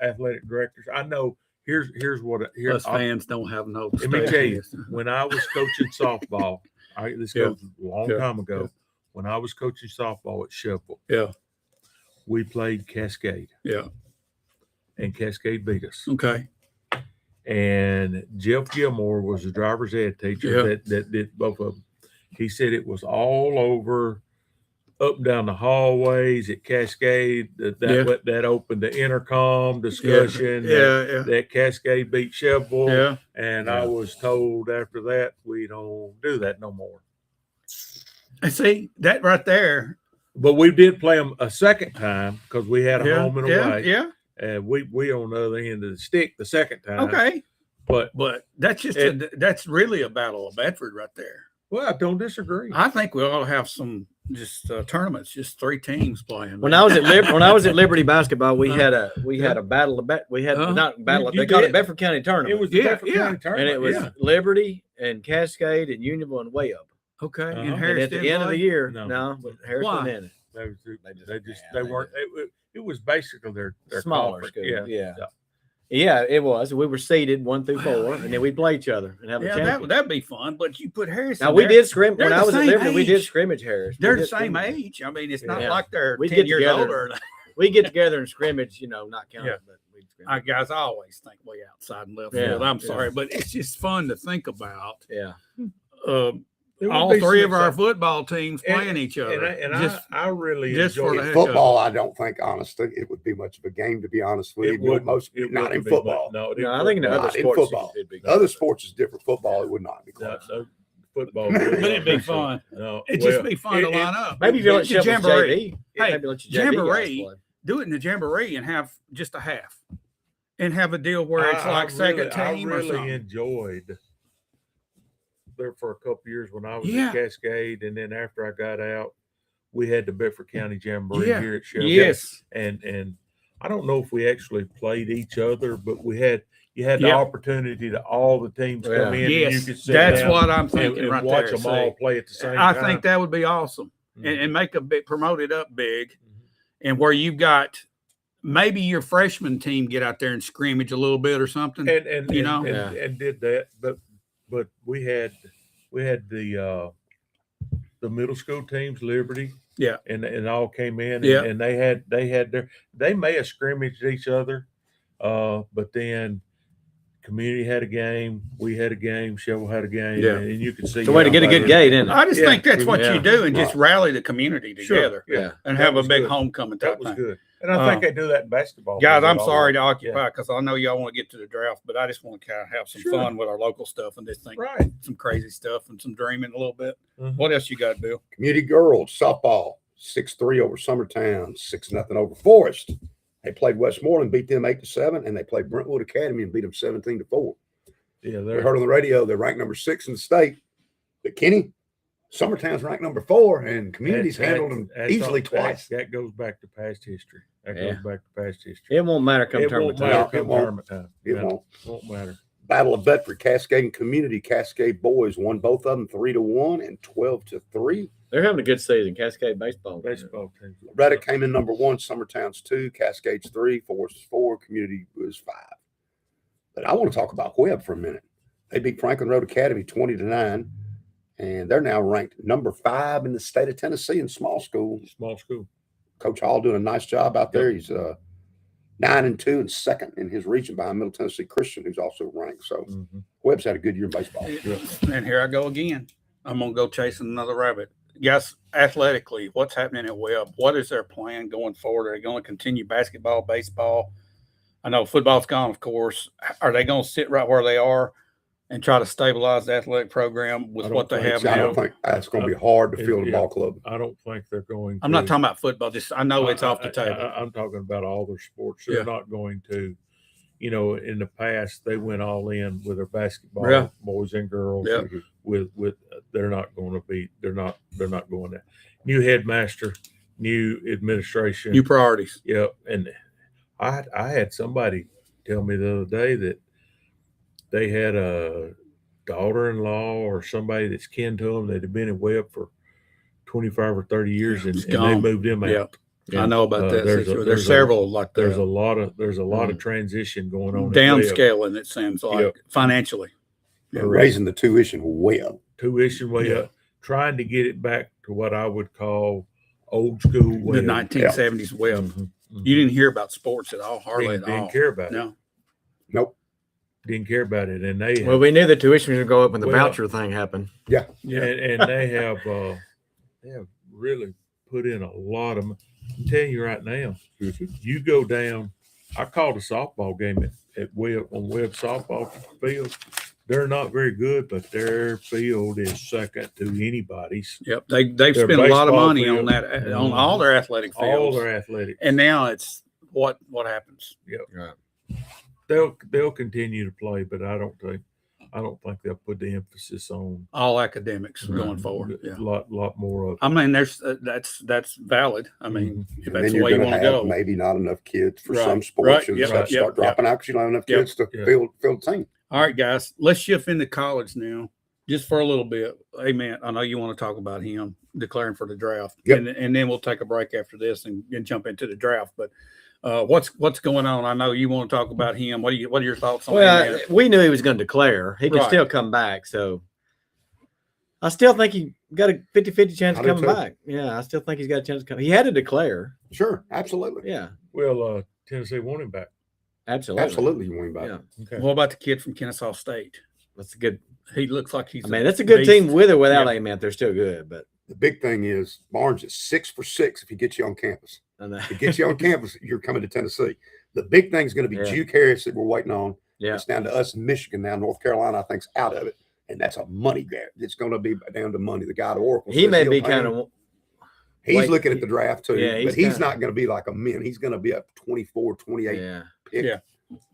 [SPEAKER 3] athletic directors. I know. Here's what.
[SPEAKER 2] Us fans don't have no.
[SPEAKER 3] Let me tell you. When I was coaching softball, this goes a long time ago.
[SPEAKER 2] Yeah.
[SPEAKER 3] When I was coaching softball at Shelbyville,
[SPEAKER 2] Yeah.
[SPEAKER 3] we played Cascade.
[SPEAKER 2] Yeah.
[SPEAKER 3] And Cascade beat us.
[SPEAKER 2] Okay.
[SPEAKER 3] And Jeff Gilmore was the driver's ed teacher
[SPEAKER 2] Yeah.
[SPEAKER 3] that did both of them. He said it was all over, up and down the hallways at Cascade. That opened the intercom discussion.
[SPEAKER 2] Yeah.
[SPEAKER 3] That Cascade beat Shelbyville.
[SPEAKER 2] Yeah.
[SPEAKER 3] And I was told after that we don't do that no more.
[SPEAKER 2] And see that right there.
[SPEAKER 3] But we did play them a second time because we had a
[SPEAKER 2] Yeah.
[SPEAKER 3] home and
[SPEAKER 2] Yeah.
[SPEAKER 3] away.
[SPEAKER 2] Yeah.
[SPEAKER 3] And we on the other end of the stick the second time.
[SPEAKER 2] Okay.
[SPEAKER 3] But
[SPEAKER 2] that's just that's really a battle of Bedford right there.
[SPEAKER 3] well, I don't disagree.
[SPEAKER 2] I think we ought to have some just tournaments, just 3 teams playing.
[SPEAKER 4] When I was at Liberty basketball, we had a battle of not battle.
[SPEAKER 3] You
[SPEAKER 4] They called
[SPEAKER 3] did.
[SPEAKER 4] it Bedford County tournament.
[SPEAKER 3] It was the Bedford County tournament.
[SPEAKER 4] and it was Liberty and Cascade and Unionville and Way Up.
[SPEAKER 2] okay.
[SPEAKER 3] Uh-huh.
[SPEAKER 2] And
[SPEAKER 4] And
[SPEAKER 2] Harris
[SPEAKER 4] at the
[SPEAKER 2] didn't
[SPEAKER 4] end of
[SPEAKER 2] play?
[SPEAKER 4] the year,
[SPEAKER 3] No.
[SPEAKER 4] no, but Harris
[SPEAKER 2] Why?
[SPEAKER 4] wasn't in it.
[SPEAKER 3] They weren't. It was basically their
[SPEAKER 4] Smaller
[SPEAKER 3] conference.
[SPEAKER 4] school. Yeah, it was. We were seeded 1 through 4, and then we'd play each other and have a
[SPEAKER 2] Yeah,
[SPEAKER 4] championship.
[SPEAKER 2] that'd be fun. But you put Harris.
[SPEAKER 4] Now
[SPEAKER 2] in
[SPEAKER 4] we
[SPEAKER 2] there.
[SPEAKER 4] did scrimmage
[SPEAKER 2] They're
[SPEAKER 4] when I
[SPEAKER 2] the
[SPEAKER 4] was at
[SPEAKER 2] same
[SPEAKER 4] Liberty. We did
[SPEAKER 2] age.
[SPEAKER 4] scrimmage Harris.
[SPEAKER 2] They're
[SPEAKER 4] We
[SPEAKER 2] the
[SPEAKER 4] did
[SPEAKER 2] same
[SPEAKER 4] scrimmage.
[SPEAKER 2] age. I mean, it's not
[SPEAKER 4] Yeah.
[SPEAKER 2] like they're
[SPEAKER 4] We'd
[SPEAKER 2] 10
[SPEAKER 4] get
[SPEAKER 2] years
[SPEAKER 4] together.
[SPEAKER 2] older.
[SPEAKER 4] We get together and scrimmage. Not counting.
[SPEAKER 2] Yeah.
[SPEAKER 4] But we'd scrimmage.
[SPEAKER 2] Guys, I always think way outside and left
[SPEAKER 4] Yeah,
[SPEAKER 2] field. I'm
[SPEAKER 4] yeah.
[SPEAKER 2] sorry, but it's just fun to think about.
[SPEAKER 4] Yeah.
[SPEAKER 3] It would
[SPEAKER 2] All
[SPEAKER 3] be
[SPEAKER 2] 3
[SPEAKER 3] some
[SPEAKER 2] of our
[SPEAKER 3] excitement.
[SPEAKER 2] football teams playing each other.
[SPEAKER 3] And I really
[SPEAKER 2] just for
[SPEAKER 3] enjoy
[SPEAKER 2] the
[SPEAKER 3] it.
[SPEAKER 2] heck of
[SPEAKER 5] Football, I don't think, honestly, it would be much of a game, to be honest with you.
[SPEAKER 3] It would
[SPEAKER 5] Not
[SPEAKER 3] wouldn't
[SPEAKER 5] in
[SPEAKER 3] be
[SPEAKER 5] football.
[SPEAKER 3] much- No, it
[SPEAKER 4] No, I
[SPEAKER 3] wouldn't
[SPEAKER 4] think in the
[SPEAKER 3] be.
[SPEAKER 4] other
[SPEAKER 5] Not in
[SPEAKER 4] sports,
[SPEAKER 5] football.
[SPEAKER 4] it'd be
[SPEAKER 5] Other sports is different. Football, it would not be
[SPEAKER 3] No,
[SPEAKER 5] close.
[SPEAKER 3] no, football.
[SPEAKER 5] But
[SPEAKER 2] it'd be fun.
[SPEAKER 3] No,
[SPEAKER 2] It'd
[SPEAKER 3] well,
[SPEAKER 2] just be fun to line up.
[SPEAKER 4] Maybe if you let
[SPEAKER 2] It's a
[SPEAKER 4] Shelby's
[SPEAKER 2] jamboree.
[SPEAKER 4] JV.
[SPEAKER 2] Hey,
[SPEAKER 4] Maybe let your JV guys
[SPEAKER 2] jamboree.
[SPEAKER 4] play.
[SPEAKER 2] Do it in the jamboree and have just a half, and have a deal where it's like second team
[SPEAKER 3] I
[SPEAKER 2] or
[SPEAKER 3] really
[SPEAKER 2] something.
[SPEAKER 3] enjoyed there for a couple years when I was
[SPEAKER 2] Yeah.
[SPEAKER 3] at Cascade, and then after I got out, we had the Bedford County Jamboree
[SPEAKER 2] Yeah.
[SPEAKER 3] here at Shelby.
[SPEAKER 2] Yes.
[SPEAKER 3] And I don't know if we actually played each other, but you had the
[SPEAKER 2] Yeah.
[SPEAKER 3] opportunity to all the teams come in. And you
[SPEAKER 2] Yes,
[SPEAKER 3] could sit
[SPEAKER 2] that's
[SPEAKER 3] down
[SPEAKER 2] what I'm
[SPEAKER 3] and,
[SPEAKER 2] thinking
[SPEAKER 3] and
[SPEAKER 2] right
[SPEAKER 3] watch
[SPEAKER 2] there.
[SPEAKER 3] them all
[SPEAKER 2] See?
[SPEAKER 3] play at the same
[SPEAKER 2] I
[SPEAKER 3] time.
[SPEAKER 2] think that would be awesome,
[SPEAKER 3] Mhm.
[SPEAKER 2] and make a bit promote it up big, and where you've got maybe your freshman team get out there and scrimmage a little bit or something.
[SPEAKER 3] and
[SPEAKER 2] you know?
[SPEAKER 3] and did that, but we had the middle school teams, Liberty,
[SPEAKER 2] Yeah.
[SPEAKER 3] and all came in,
[SPEAKER 2] Yeah.
[SPEAKER 3] and they may have scrimmaged each other, but then community had a game, we had a game, Shelbyville had a game,
[SPEAKER 2] Yeah.
[SPEAKER 3] and you could see
[SPEAKER 4] It's a way to get a good gate, isn't it?
[SPEAKER 2] I just
[SPEAKER 3] Yeah.
[SPEAKER 2] think that's what
[SPEAKER 4] Yeah.
[SPEAKER 2] you do, and just
[SPEAKER 5] Right.
[SPEAKER 2] rally the community together
[SPEAKER 3] yeah,
[SPEAKER 2] and
[SPEAKER 3] That
[SPEAKER 2] have a
[SPEAKER 3] was
[SPEAKER 2] big
[SPEAKER 3] good.
[SPEAKER 2] homecoming type
[SPEAKER 3] that was
[SPEAKER 2] thing.
[SPEAKER 3] good, and I think they do that in basketball.
[SPEAKER 2] Guys,
[SPEAKER 3] They do
[SPEAKER 2] I'm
[SPEAKER 3] all
[SPEAKER 2] sorry
[SPEAKER 3] that.
[SPEAKER 2] to occupy because I know y'all want to get to the draft, but I just want to kind of have some
[SPEAKER 3] Sure.
[SPEAKER 2] fun with our local stuff and just think
[SPEAKER 3] Right.
[SPEAKER 2] some crazy stuff and some dreaming a little bit.
[SPEAKER 3] Mhm.
[SPEAKER 2] What else you got, Bill?
[SPEAKER 5] Community girls softball 6-3 over Summertown, 6-0 over Forest. They played Westmoreland, beat them 8-7, and they played Brentwood Academy and beat them 17-4.
[SPEAKER 3] Yeah,
[SPEAKER 5] We
[SPEAKER 3] they're
[SPEAKER 5] heard on the radio they're ranked number 6 in the state. But Kenny, Summertown's ranked number 4, and Community's handled them easily twice.
[SPEAKER 3] That goes back to past history. That
[SPEAKER 4] Yeah.
[SPEAKER 3] goes back to past history.
[SPEAKER 4] It won't matter come
[SPEAKER 3] It
[SPEAKER 4] tournament
[SPEAKER 3] won't
[SPEAKER 4] time.
[SPEAKER 3] matter come
[SPEAKER 5] It won't.
[SPEAKER 3] tournament time.
[SPEAKER 5] It
[SPEAKER 3] Yeah,
[SPEAKER 5] won't.
[SPEAKER 3] matter.
[SPEAKER 5] Battle of Bedford, Cascade and Community. Cascade boys won both of them 3-1 and 12-3.
[SPEAKER 4] They're having a good season. Cascade baseball.
[SPEAKER 3] Baseball team.
[SPEAKER 5] Loretta came in number 1, Summertown's 2, Cascade's 3, Forest is 4, Community was 5. But I want to talk about Webb for a minute. They beat Franklin Road Academy 20-9, and they're now ranked number 5 in the state of Tennessee in small school.
[SPEAKER 3] Small school.
[SPEAKER 5] Coach Hall doing a nice job out there. He's 9-2 and second in his region behind Middle Tennessee Christian, who's also ranked. So
[SPEAKER 3] Mhm.
[SPEAKER 5] Webb's had a good year in baseball.
[SPEAKER 2] And here I go again. I'm gonna go chasing another rabbit. guys, athletically, what's happening at Webb? What is their plan going forward? Are they going to continue basketball, baseball? I know football's gone, of course. Are they going to sit right where they are and try to stabilize the athletic program with what they have
[SPEAKER 5] I
[SPEAKER 2] now?
[SPEAKER 5] don't think that's going to be hard to fill the ball club.
[SPEAKER 3] I don't think they're going to.
[SPEAKER 2] I'm not talking about football. Just I know it's off the table.
[SPEAKER 3] I'm talking about all their sports. They're not going to, in the past they went all in with their basketball, boys and girls.
[SPEAKER 2] Yeah.
[SPEAKER 3] With they're not going to be. They're not going there. New headmaster, new administration,
[SPEAKER 2] New priorities.
[SPEAKER 3] Yeah, and I had somebody tell me the other day that they had a daughter-in-law or somebody that's kin to them that had been in Webb for 25 or 30 years, and they moved them out.
[SPEAKER 2] Yeah. I know about that. There's
[SPEAKER 3] several
[SPEAKER 2] like that.
[SPEAKER 3] There's a lot of transition going on.
[SPEAKER 2] Downscaling, it seems like, financially.
[SPEAKER 5] Raising the tuition way up.
[SPEAKER 3] Tuition way up. Trying to get it back to what I would call old school way.
[SPEAKER 2] The 1970s Webb. Mm-hmm. You didn't hear about sports at all, hardly at all.
[SPEAKER 3] Didn't care about it.
[SPEAKER 5] Nope.
[SPEAKER 3] Didn't care about it, and they.
[SPEAKER 4] Well, we knew the tuition was going to go up when the voucher thing happened.
[SPEAKER 5] Yeah.
[SPEAKER 3] And they have really put in a lot of. I'm telling you right now, you go down. I called a softball game at Webb on Webb softball field. They're not very good, but their field is second to anybody's.
[SPEAKER 2] Yep, they've spent a lot of money on that, on all their athletic fields.
[SPEAKER 3] All their athletics,
[SPEAKER 2] and now it's what happens.
[SPEAKER 3] Yep. Right. They'll continue to play, but I don't think they'll put the emphasis on
[SPEAKER 2] all academics going forward.
[SPEAKER 3] Yeah, a lot more of.
[SPEAKER 2] I mean, there's that's valid. I mean, if that's the
[SPEAKER 5] you're
[SPEAKER 2] way you want to go.
[SPEAKER 5] Maybe not enough kids for some sports. You'll start dropping out because you don't have enough kids to fill the team.
[SPEAKER 2] All right, guys, let's shift into college now, just for a little bit. Hey, man, I know you want to talk about him declaring for the draft, and then we'll take a break after this and jump into the draft. But what's going on? I know you want to talk about him. What are your thoughts on him?
[SPEAKER 4] We knew he was going to declare. He could still come back, so I still think he got a 50-50 chance of coming back. Yeah, I still think he's got a chance to come. He had to declare.
[SPEAKER 5] Sure, absolutely.
[SPEAKER 4] Yeah.
[SPEAKER 3] Well, Tennessee want him back.
[SPEAKER 5] Absolutely, you want him back.
[SPEAKER 4] Yeah.
[SPEAKER 2] Okay. What about the kid from Kennesaw State?
[SPEAKER 4] That's a good.
[SPEAKER 2] He looks like he's.
[SPEAKER 4] I mean, that's a good team with or without Ament. They're still good, but
[SPEAKER 5] the big thing is Barnes is 6 for 6 if he gets you on campus. If he gets you on campus, you're coming to Tennessee. The big thing is going to be Juke Harris that we're waiting on.
[SPEAKER 4] Yeah.
[SPEAKER 5] It's down to us in Michigan now. North Carolina, I think, is out of it, and that's a money grab. It's going to be down to money. The guy at Oracle.
[SPEAKER 4] He may be kind of.
[SPEAKER 5] He's looking at the draft too, but he's not going to be like a min. He's going to be a 24, 28 pick.
[SPEAKER 2] Yeah.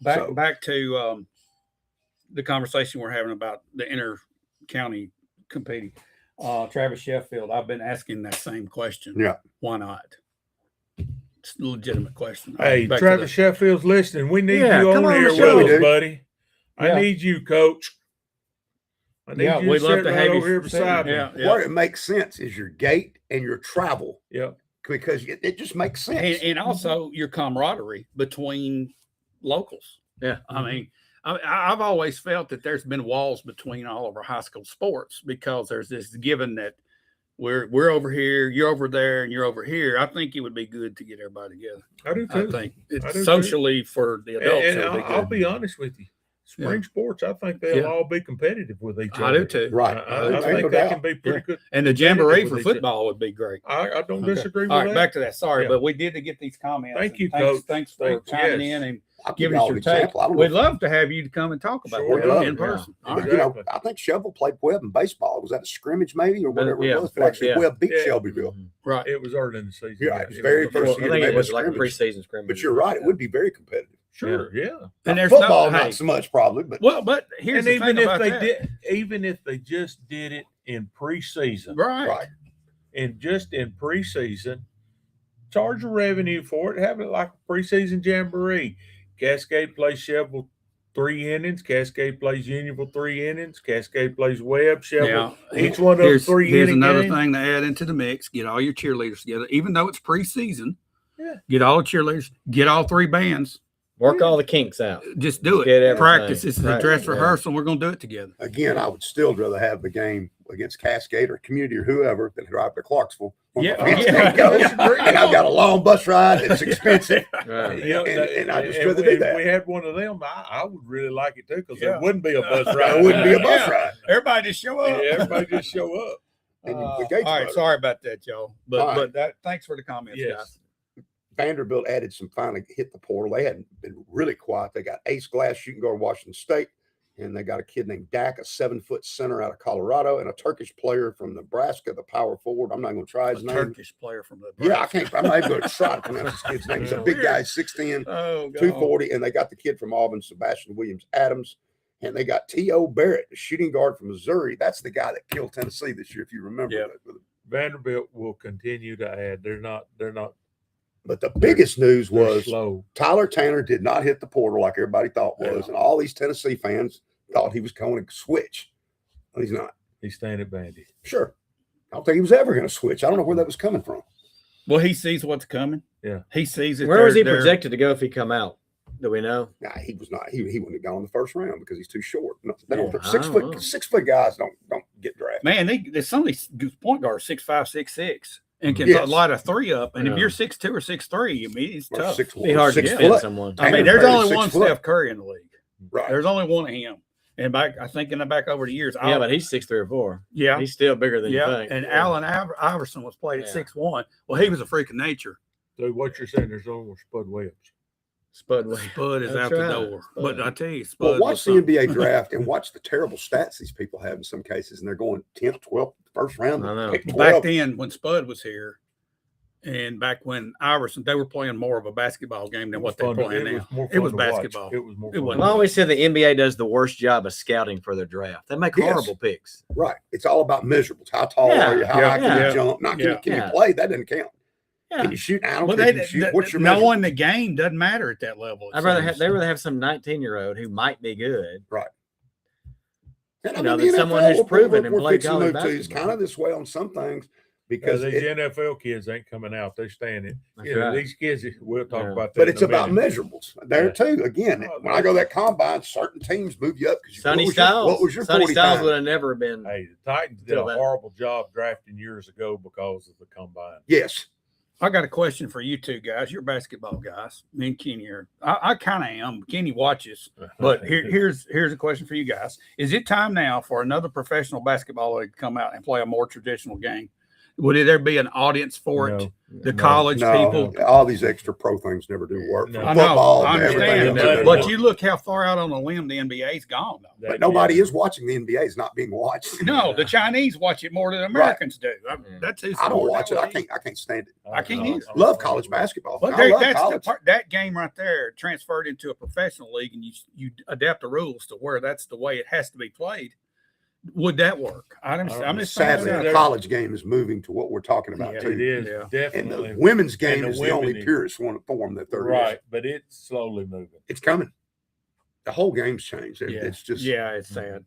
[SPEAKER 2] Back to the conversation we're having about the inter-county competing. Travis Sheffield, I've been asking that same question.
[SPEAKER 5] Yeah.
[SPEAKER 2] Why not? It's a legitimate question.
[SPEAKER 3] Hey, Travis Sheffield's listening. We need you on here with us, buddy. I need you, Coach. I need you
[SPEAKER 2] we'd love to have you
[SPEAKER 3] over here beside me.
[SPEAKER 5] Where it makes sense is your gait and your travel.
[SPEAKER 3] Yeah.
[SPEAKER 5] Because it just makes sense.
[SPEAKER 2] And also your camaraderie between locals.
[SPEAKER 4] Yeah.
[SPEAKER 2] I mean, I've always felt that there's been walls between all of our high school sports because there's this given that we're over here, you're over there, and you're over here. I think it would be good to get everybody together.
[SPEAKER 3] I do too.
[SPEAKER 2] I think it's socially for the adults.
[SPEAKER 3] And I'll be honest with you. Spring sports, I think they'll all be competitive with each other.
[SPEAKER 2] I do too.
[SPEAKER 5] Right.
[SPEAKER 3] I think they can be pretty good.
[SPEAKER 2] And the jamboree for football would be great.
[SPEAKER 3] I don't disagree with
[SPEAKER 2] that.
[SPEAKER 3] that.
[SPEAKER 2] All right, back to that. Sorry, but we did to get these comments.
[SPEAKER 3] Thank you, Coach.
[SPEAKER 2] Thanks for chiming in and giving us your
[SPEAKER 5] take.
[SPEAKER 2] We'd love to have you to come and talk about it in person.
[SPEAKER 5] Yeah. Exactly. I think Shelbyville played Webb in baseball. Was that a scrimmage maybe or whatever it was? But actually Webb beat Shelbyville.
[SPEAKER 2] Right.
[SPEAKER 3] It was early in the season.
[SPEAKER 5] Yeah, it was very first year.
[SPEAKER 4] I think it was like a preseason scrimmage.
[SPEAKER 5] But you're right. It would be very competitive.
[SPEAKER 3] Sure, yeah.
[SPEAKER 2] And there's
[SPEAKER 5] football, not so much probably, but
[SPEAKER 2] but here's the thing about that.
[SPEAKER 3] Even if they just did it in preseason,
[SPEAKER 2] right,
[SPEAKER 3] and just in preseason, charge a revenue for it. Have it like a preseason jamboree. Cascade plays Shelbyville 3 innings. Cascade plays Unionville 3 innings. Cascade plays Webb. Shelbyville. Each one of them 3 innings.
[SPEAKER 2] Here's another thing to add into the mix. Get all your cheerleaders together, even though it's preseason.
[SPEAKER 3] Yeah.
[SPEAKER 2] Get all the cheerleaders. Get all 3 bands.
[SPEAKER 4] Work all the kinks out.
[SPEAKER 2] Just do it. Practice. This is a dress rehearsal. We're going to do it together.
[SPEAKER 5] Again, I would still rather have the game against Cascade or Community or whoever than drive to Clarksville.
[SPEAKER 2] Yeah.
[SPEAKER 5] And I've got a long bus ride. It's expensive.
[SPEAKER 3] And
[SPEAKER 5] I just rather do that.
[SPEAKER 3] If we had one of them, I would really like it too because there wouldn't be a bus ride.
[SPEAKER 5] There wouldn't be a bus ride.
[SPEAKER 2] Everybody just show up.
[SPEAKER 3] Yeah, everybody just show up.
[SPEAKER 5] And the
[SPEAKER 2] all
[SPEAKER 5] Gates
[SPEAKER 2] right,
[SPEAKER 5] brothers.
[SPEAKER 2] sorry about that, y'all. But
[SPEAKER 5] All right.
[SPEAKER 2] but that thanks for the comments,
[SPEAKER 3] Yes.
[SPEAKER 2] guys.
[SPEAKER 5] Vanderbilt added some, finally hit the portal. They hadn't been really quiet. They got Ace Glass shooting guard Washington State, and they got a kid named Dak, a 7-foot center out of Colorado, and a Turkish player from Nebraska, the power forward. I'm not going to try his
[SPEAKER 2] A
[SPEAKER 5] name.
[SPEAKER 2] Turkish player from the
[SPEAKER 5] Yeah, I'm not even going to try to pronounce this kid's name. He's a big guy, 6'10",
[SPEAKER 2] Oh, God.
[SPEAKER 5] 240, and they got the kid from Auburn, Sebastian Williams Adams, and they got T.O. Barrett, the shooting guard from Missouri. That's the guy that killed Tennessee this year, if you remember.
[SPEAKER 2] Yeah.
[SPEAKER 3] Vanderbilt will continue to add. They're not.
[SPEAKER 5] But the biggest news
[SPEAKER 3] They're
[SPEAKER 5] was
[SPEAKER 3] slow.
[SPEAKER 5] Tyler Tanner did not hit the portal like everybody thought was, and all these Tennessee fans thought he was going to switch. Well, he's not.
[SPEAKER 3] He's staying at Vandy.
[SPEAKER 5] Sure. I don't think he was ever going to switch. I don't know where that was coming from.
[SPEAKER 2] Well, he sees what's coming.
[SPEAKER 3] Yeah.
[SPEAKER 2] He sees it.
[SPEAKER 4] Where was he projected to go if he come out? Do we know?
[SPEAKER 5] Nah, he was not. He wouldn't have gone in the first round because he's too short. No, they don't,
[SPEAKER 4] Yeah, I
[SPEAKER 5] six
[SPEAKER 4] don't know.
[SPEAKER 5] foot 6 foot guys don't get drafted.
[SPEAKER 2] Man, there's some of these point guards 6'5", 6'6", and can
[SPEAKER 5] Yes.
[SPEAKER 2] light a three up. And if
[SPEAKER 4] Yeah.
[SPEAKER 2] you're 6'2" or 6'3", I mean, it's
[SPEAKER 5] Or
[SPEAKER 2] tough.
[SPEAKER 5] 6'1",
[SPEAKER 4] Be hard to
[SPEAKER 5] 6
[SPEAKER 4] defend
[SPEAKER 5] foot.
[SPEAKER 4] someone.
[SPEAKER 2] I mean,
[SPEAKER 5] Tanner
[SPEAKER 2] there's
[SPEAKER 5] Perry's
[SPEAKER 2] only
[SPEAKER 5] 6
[SPEAKER 2] one
[SPEAKER 5] foot.
[SPEAKER 2] Steph Curry in the league.
[SPEAKER 5] Right.
[SPEAKER 2] There's only one of him. And I think in the back over the years,
[SPEAKER 4] Yeah, but he's 6'3" or 4".
[SPEAKER 2] yeah,
[SPEAKER 4] He's still bigger than you think.
[SPEAKER 2] And Allen Iverson was played at
[SPEAKER 4] Yeah.
[SPEAKER 2] 6'1". Well, he was a freak of nature.
[SPEAKER 3] So what you're saying? There's only Spud Webs.
[SPEAKER 4] Spud Webb.
[SPEAKER 2] Spud is
[SPEAKER 4] That's
[SPEAKER 2] out
[SPEAKER 4] right.
[SPEAKER 2] the door.
[SPEAKER 4] Spud.
[SPEAKER 2] But I tell you, Spud.
[SPEAKER 5] Well,
[SPEAKER 2] was
[SPEAKER 5] watch the
[SPEAKER 2] something.
[SPEAKER 5] NBA draft and watch the terrible stats these people have in some cases, and they're going 10th, 12th, first round.
[SPEAKER 4] I know.
[SPEAKER 5] pick
[SPEAKER 2] Back
[SPEAKER 5] 12.
[SPEAKER 2] then, when Spud was here, and back when Iverson, they were playing more of a basketball game than what they're playing now. It was basketball.
[SPEAKER 3] It was more.
[SPEAKER 2] It
[SPEAKER 3] fun
[SPEAKER 2] wasn't.
[SPEAKER 3] to
[SPEAKER 4] I've always
[SPEAKER 3] watch.
[SPEAKER 4] said the NBA does the worst job of scouting for their draft. They make
[SPEAKER 5] Yes.
[SPEAKER 4] horrible picks.
[SPEAKER 5] Right. It's all about measurables. How tall
[SPEAKER 4] Yeah.
[SPEAKER 5] are you? How
[SPEAKER 2] Yeah.
[SPEAKER 5] high can
[SPEAKER 2] Yeah.
[SPEAKER 5] you jump? Not can,
[SPEAKER 2] Yeah.
[SPEAKER 5] you, can
[SPEAKER 4] Yeah.
[SPEAKER 5] you play? That doesn't count.
[SPEAKER 4] Yeah.
[SPEAKER 5] Can you shoot? I don't
[SPEAKER 2] Well,
[SPEAKER 5] care.
[SPEAKER 2] they,
[SPEAKER 5] Can you shoot? What's your
[SPEAKER 2] knowing the game doesn't matter at that level.
[SPEAKER 4] I'd rather have some 19-year-old who might be good.
[SPEAKER 5] And
[SPEAKER 4] you know, than someone who's proven and played
[SPEAKER 5] fixing to
[SPEAKER 4] college
[SPEAKER 5] move to. It's
[SPEAKER 4] basketball.
[SPEAKER 5] kind of this way on some things
[SPEAKER 3] Because
[SPEAKER 5] because
[SPEAKER 3] these
[SPEAKER 5] it,
[SPEAKER 3] NFL kids ain't coming out. They're staying in.
[SPEAKER 4] That's
[SPEAKER 3] You know,
[SPEAKER 4] right.
[SPEAKER 3] these kids, we'll talk
[SPEAKER 4] Yeah.
[SPEAKER 3] about that.
[SPEAKER 5] but
[SPEAKER 3] in
[SPEAKER 5] it's
[SPEAKER 3] a
[SPEAKER 5] about
[SPEAKER 3] minute.
[SPEAKER 5] measurables there
[SPEAKER 3] Yeah.
[SPEAKER 5] too. Again,
[SPEAKER 3] Oh,
[SPEAKER 5] when I go to that combine, certain teams move you up because
[SPEAKER 4] Sonny
[SPEAKER 5] what
[SPEAKER 4] Styles.
[SPEAKER 5] was your
[SPEAKER 4] Sonny
[SPEAKER 5] 40
[SPEAKER 4] Styles
[SPEAKER 5] time?
[SPEAKER 4] would have never been.
[SPEAKER 3] Hey, the Titans did
[SPEAKER 4] Till
[SPEAKER 3] a
[SPEAKER 4] then.
[SPEAKER 3] horrible job drafting years ago because of the combine.
[SPEAKER 5] Yes.
[SPEAKER 2] I got a question for you two guys. You're basketball guys. Me and Kenny are. I kind of am. Kenny watches. But here's a question for you guys. Is it time now for another professional basketball league to come out and play a more traditional game? Would there be an audience for it? The college people?
[SPEAKER 5] all these extra pro things never do work.
[SPEAKER 3] No.
[SPEAKER 5] From
[SPEAKER 2] I know.
[SPEAKER 5] football
[SPEAKER 2] I
[SPEAKER 5] to everything
[SPEAKER 2] understand.
[SPEAKER 5] else.
[SPEAKER 3] No.
[SPEAKER 2] But you look how far out on a limb the NBA's gone. Though.
[SPEAKER 5] But nobody is watching the NBA. It's not being watched.
[SPEAKER 2] No, the Chinese watch it more than Americans do. That's who
[SPEAKER 5] I don't
[SPEAKER 2] support
[SPEAKER 5] watch
[SPEAKER 2] that
[SPEAKER 5] it.
[SPEAKER 2] league.
[SPEAKER 5] I can't stand it.
[SPEAKER 2] I can't either.
[SPEAKER 5] Love college basketball.
[SPEAKER 2] But
[SPEAKER 5] I love
[SPEAKER 2] that's the
[SPEAKER 5] college.
[SPEAKER 2] part, that game right there transferred into a professional league, and you adapt the rules to where that's the way it has to be played. Would that work? I'm just
[SPEAKER 5] Sadly,
[SPEAKER 2] saying
[SPEAKER 5] the
[SPEAKER 2] that.
[SPEAKER 5] college game is moving to what we're talking about
[SPEAKER 2] Yeah,
[SPEAKER 5] too.
[SPEAKER 3] It is
[SPEAKER 2] Yeah.
[SPEAKER 5] And
[SPEAKER 3] definitely
[SPEAKER 5] the women's game
[SPEAKER 3] and
[SPEAKER 5] is
[SPEAKER 3] the
[SPEAKER 5] the only
[SPEAKER 3] women is-
[SPEAKER 5] purest form that there is.
[SPEAKER 3] right, but it's slowly moving.
[SPEAKER 5] It's coming. The whole game's changed.
[SPEAKER 2] Yeah.
[SPEAKER 5] It's just,
[SPEAKER 2] Yeah, it's sad.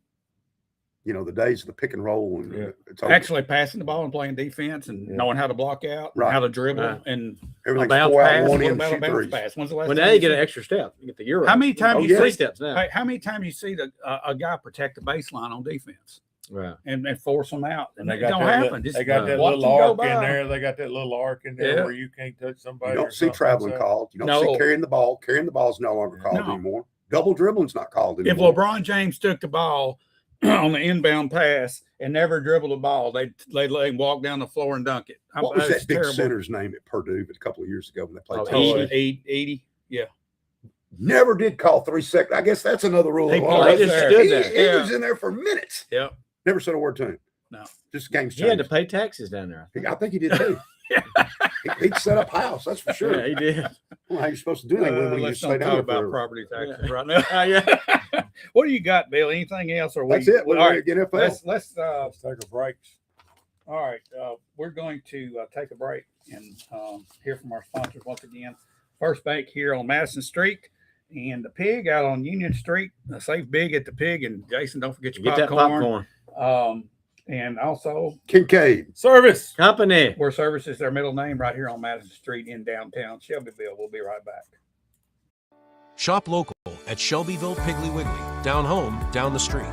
[SPEAKER 5] the days of the pick and roll. And
[SPEAKER 3] Yeah.
[SPEAKER 5] it's over.
[SPEAKER 2] Actually, passing the ball and playing defense and
[SPEAKER 3] Yeah.
[SPEAKER 2] knowing how to block out, and
[SPEAKER 5] Right.
[SPEAKER 2] how to dribble,
[SPEAKER 4] Right.
[SPEAKER 2] and
[SPEAKER 5] Everything's
[SPEAKER 4] bounce
[SPEAKER 5] 4 out,
[SPEAKER 4] pass,
[SPEAKER 5] 1
[SPEAKER 2] what
[SPEAKER 5] in,
[SPEAKER 2] about a
[SPEAKER 5] shoot
[SPEAKER 2] bounce
[SPEAKER 5] threes.
[SPEAKER 2] pass? When's the last
[SPEAKER 4] Well,
[SPEAKER 2] time
[SPEAKER 4] now you get
[SPEAKER 2] see-
[SPEAKER 4] an extra step. You get the Euro.
[SPEAKER 2] How many times
[SPEAKER 5] Oh,
[SPEAKER 2] you
[SPEAKER 5] yeah.
[SPEAKER 2] see
[SPEAKER 4] 3 steps now?
[SPEAKER 2] Hey, how many times you see a guy protect the baseline on defense
[SPEAKER 4] Right.
[SPEAKER 2] and force them out?
[SPEAKER 3] And
[SPEAKER 2] it
[SPEAKER 3] they got
[SPEAKER 2] don't
[SPEAKER 3] that
[SPEAKER 2] happen. Just
[SPEAKER 3] they got that
[SPEAKER 2] watch
[SPEAKER 3] little
[SPEAKER 2] them go
[SPEAKER 3] arc in
[SPEAKER 2] by.
[SPEAKER 3] there. They got that little arc in there
[SPEAKER 2] Yeah.
[SPEAKER 3] where you can't touch somebody.
[SPEAKER 5] You
[SPEAKER 3] or
[SPEAKER 5] don't see
[SPEAKER 3] something.
[SPEAKER 5] traveling
[SPEAKER 3] So-
[SPEAKER 5] called. You don't
[SPEAKER 2] No.
[SPEAKER 5] see carrying the ball. Carrying the ball is no longer called
[SPEAKER 2] No.
[SPEAKER 5] anymore. Double dribbling's not called
[SPEAKER 2] If
[SPEAKER 5] anymore.
[SPEAKER 2] LeBron James took the ball on the inbound pass and never dribbled the ball, they let him walk down the floor and dunk it.
[SPEAKER 5] What was
[SPEAKER 2] It's
[SPEAKER 5] that big
[SPEAKER 2] terrible.
[SPEAKER 5] center's name at Purdue a couple of years ago when they played?
[SPEAKER 4] Oh,
[SPEAKER 5] Tennessee?
[SPEAKER 2] 80. Yeah.
[SPEAKER 5] Never did call 3 seconds. I guess that's another rule.
[SPEAKER 2] He
[SPEAKER 5] of
[SPEAKER 2] played
[SPEAKER 5] law.
[SPEAKER 2] right
[SPEAKER 4] just
[SPEAKER 2] there.
[SPEAKER 4] stood
[SPEAKER 5] He,
[SPEAKER 4] there.
[SPEAKER 5] he
[SPEAKER 2] Yeah.
[SPEAKER 5] was in there for minutes.
[SPEAKER 2] Yeah.
[SPEAKER 5] Never said a word to him.
[SPEAKER 2] No.
[SPEAKER 5] Just game's
[SPEAKER 4] He had
[SPEAKER 5] changed.
[SPEAKER 4] to pay taxes down there.
[SPEAKER 5] I think he did too. He'd set up house, that's for sure.
[SPEAKER 4] Yeah, he did.
[SPEAKER 5] I don't know how you're supposed to do anything when you
[SPEAKER 2] Let's
[SPEAKER 5] stay
[SPEAKER 2] not
[SPEAKER 5] down
[SPEAKER 2] talk
[SPEAKER 5] there
[SPEAKER 2] about
[SPEAKER 5] forever.
[SPEAKER 2] property taxes right now.
[SPEAKER 4] Yeah.
[SPEAKER 2] What do you got, Bill? Anything else? Or
[SPEAKER 5] That's it. We're
[SPEAKER 2] all
[SPEAKER 5] ready
[SPEAKER 2] right.
[SPEAKER 5] to get NFL.
[SPEAKER 2] Let's
[SPEAKER 3] Let's take a break.
[SPEAKER 2] all right. We're going to take a break and hear from our sponsors once again. First Bank here on Madison Street, and the Pig out on Union Street. Save big at the Pig, and Jason, don't forget your
[SPEAKER 4] Get that
[SPEAKER 2] popcorn.
[SPEAKER 4] popcorn.
[SPEAKER 2] And also,
[SPEAKER 5] Kincaid.
[SPEAKER 3] Service.
[SPEAKER 4] Company.
[SPEAKER 2] Where Service is their middle name, right here on Madison Street in downtown Shelbyville. We'll be right back.
[SPEAKER 6] Shop local at Shelbyville Piggly Wiggly, down home, down the street.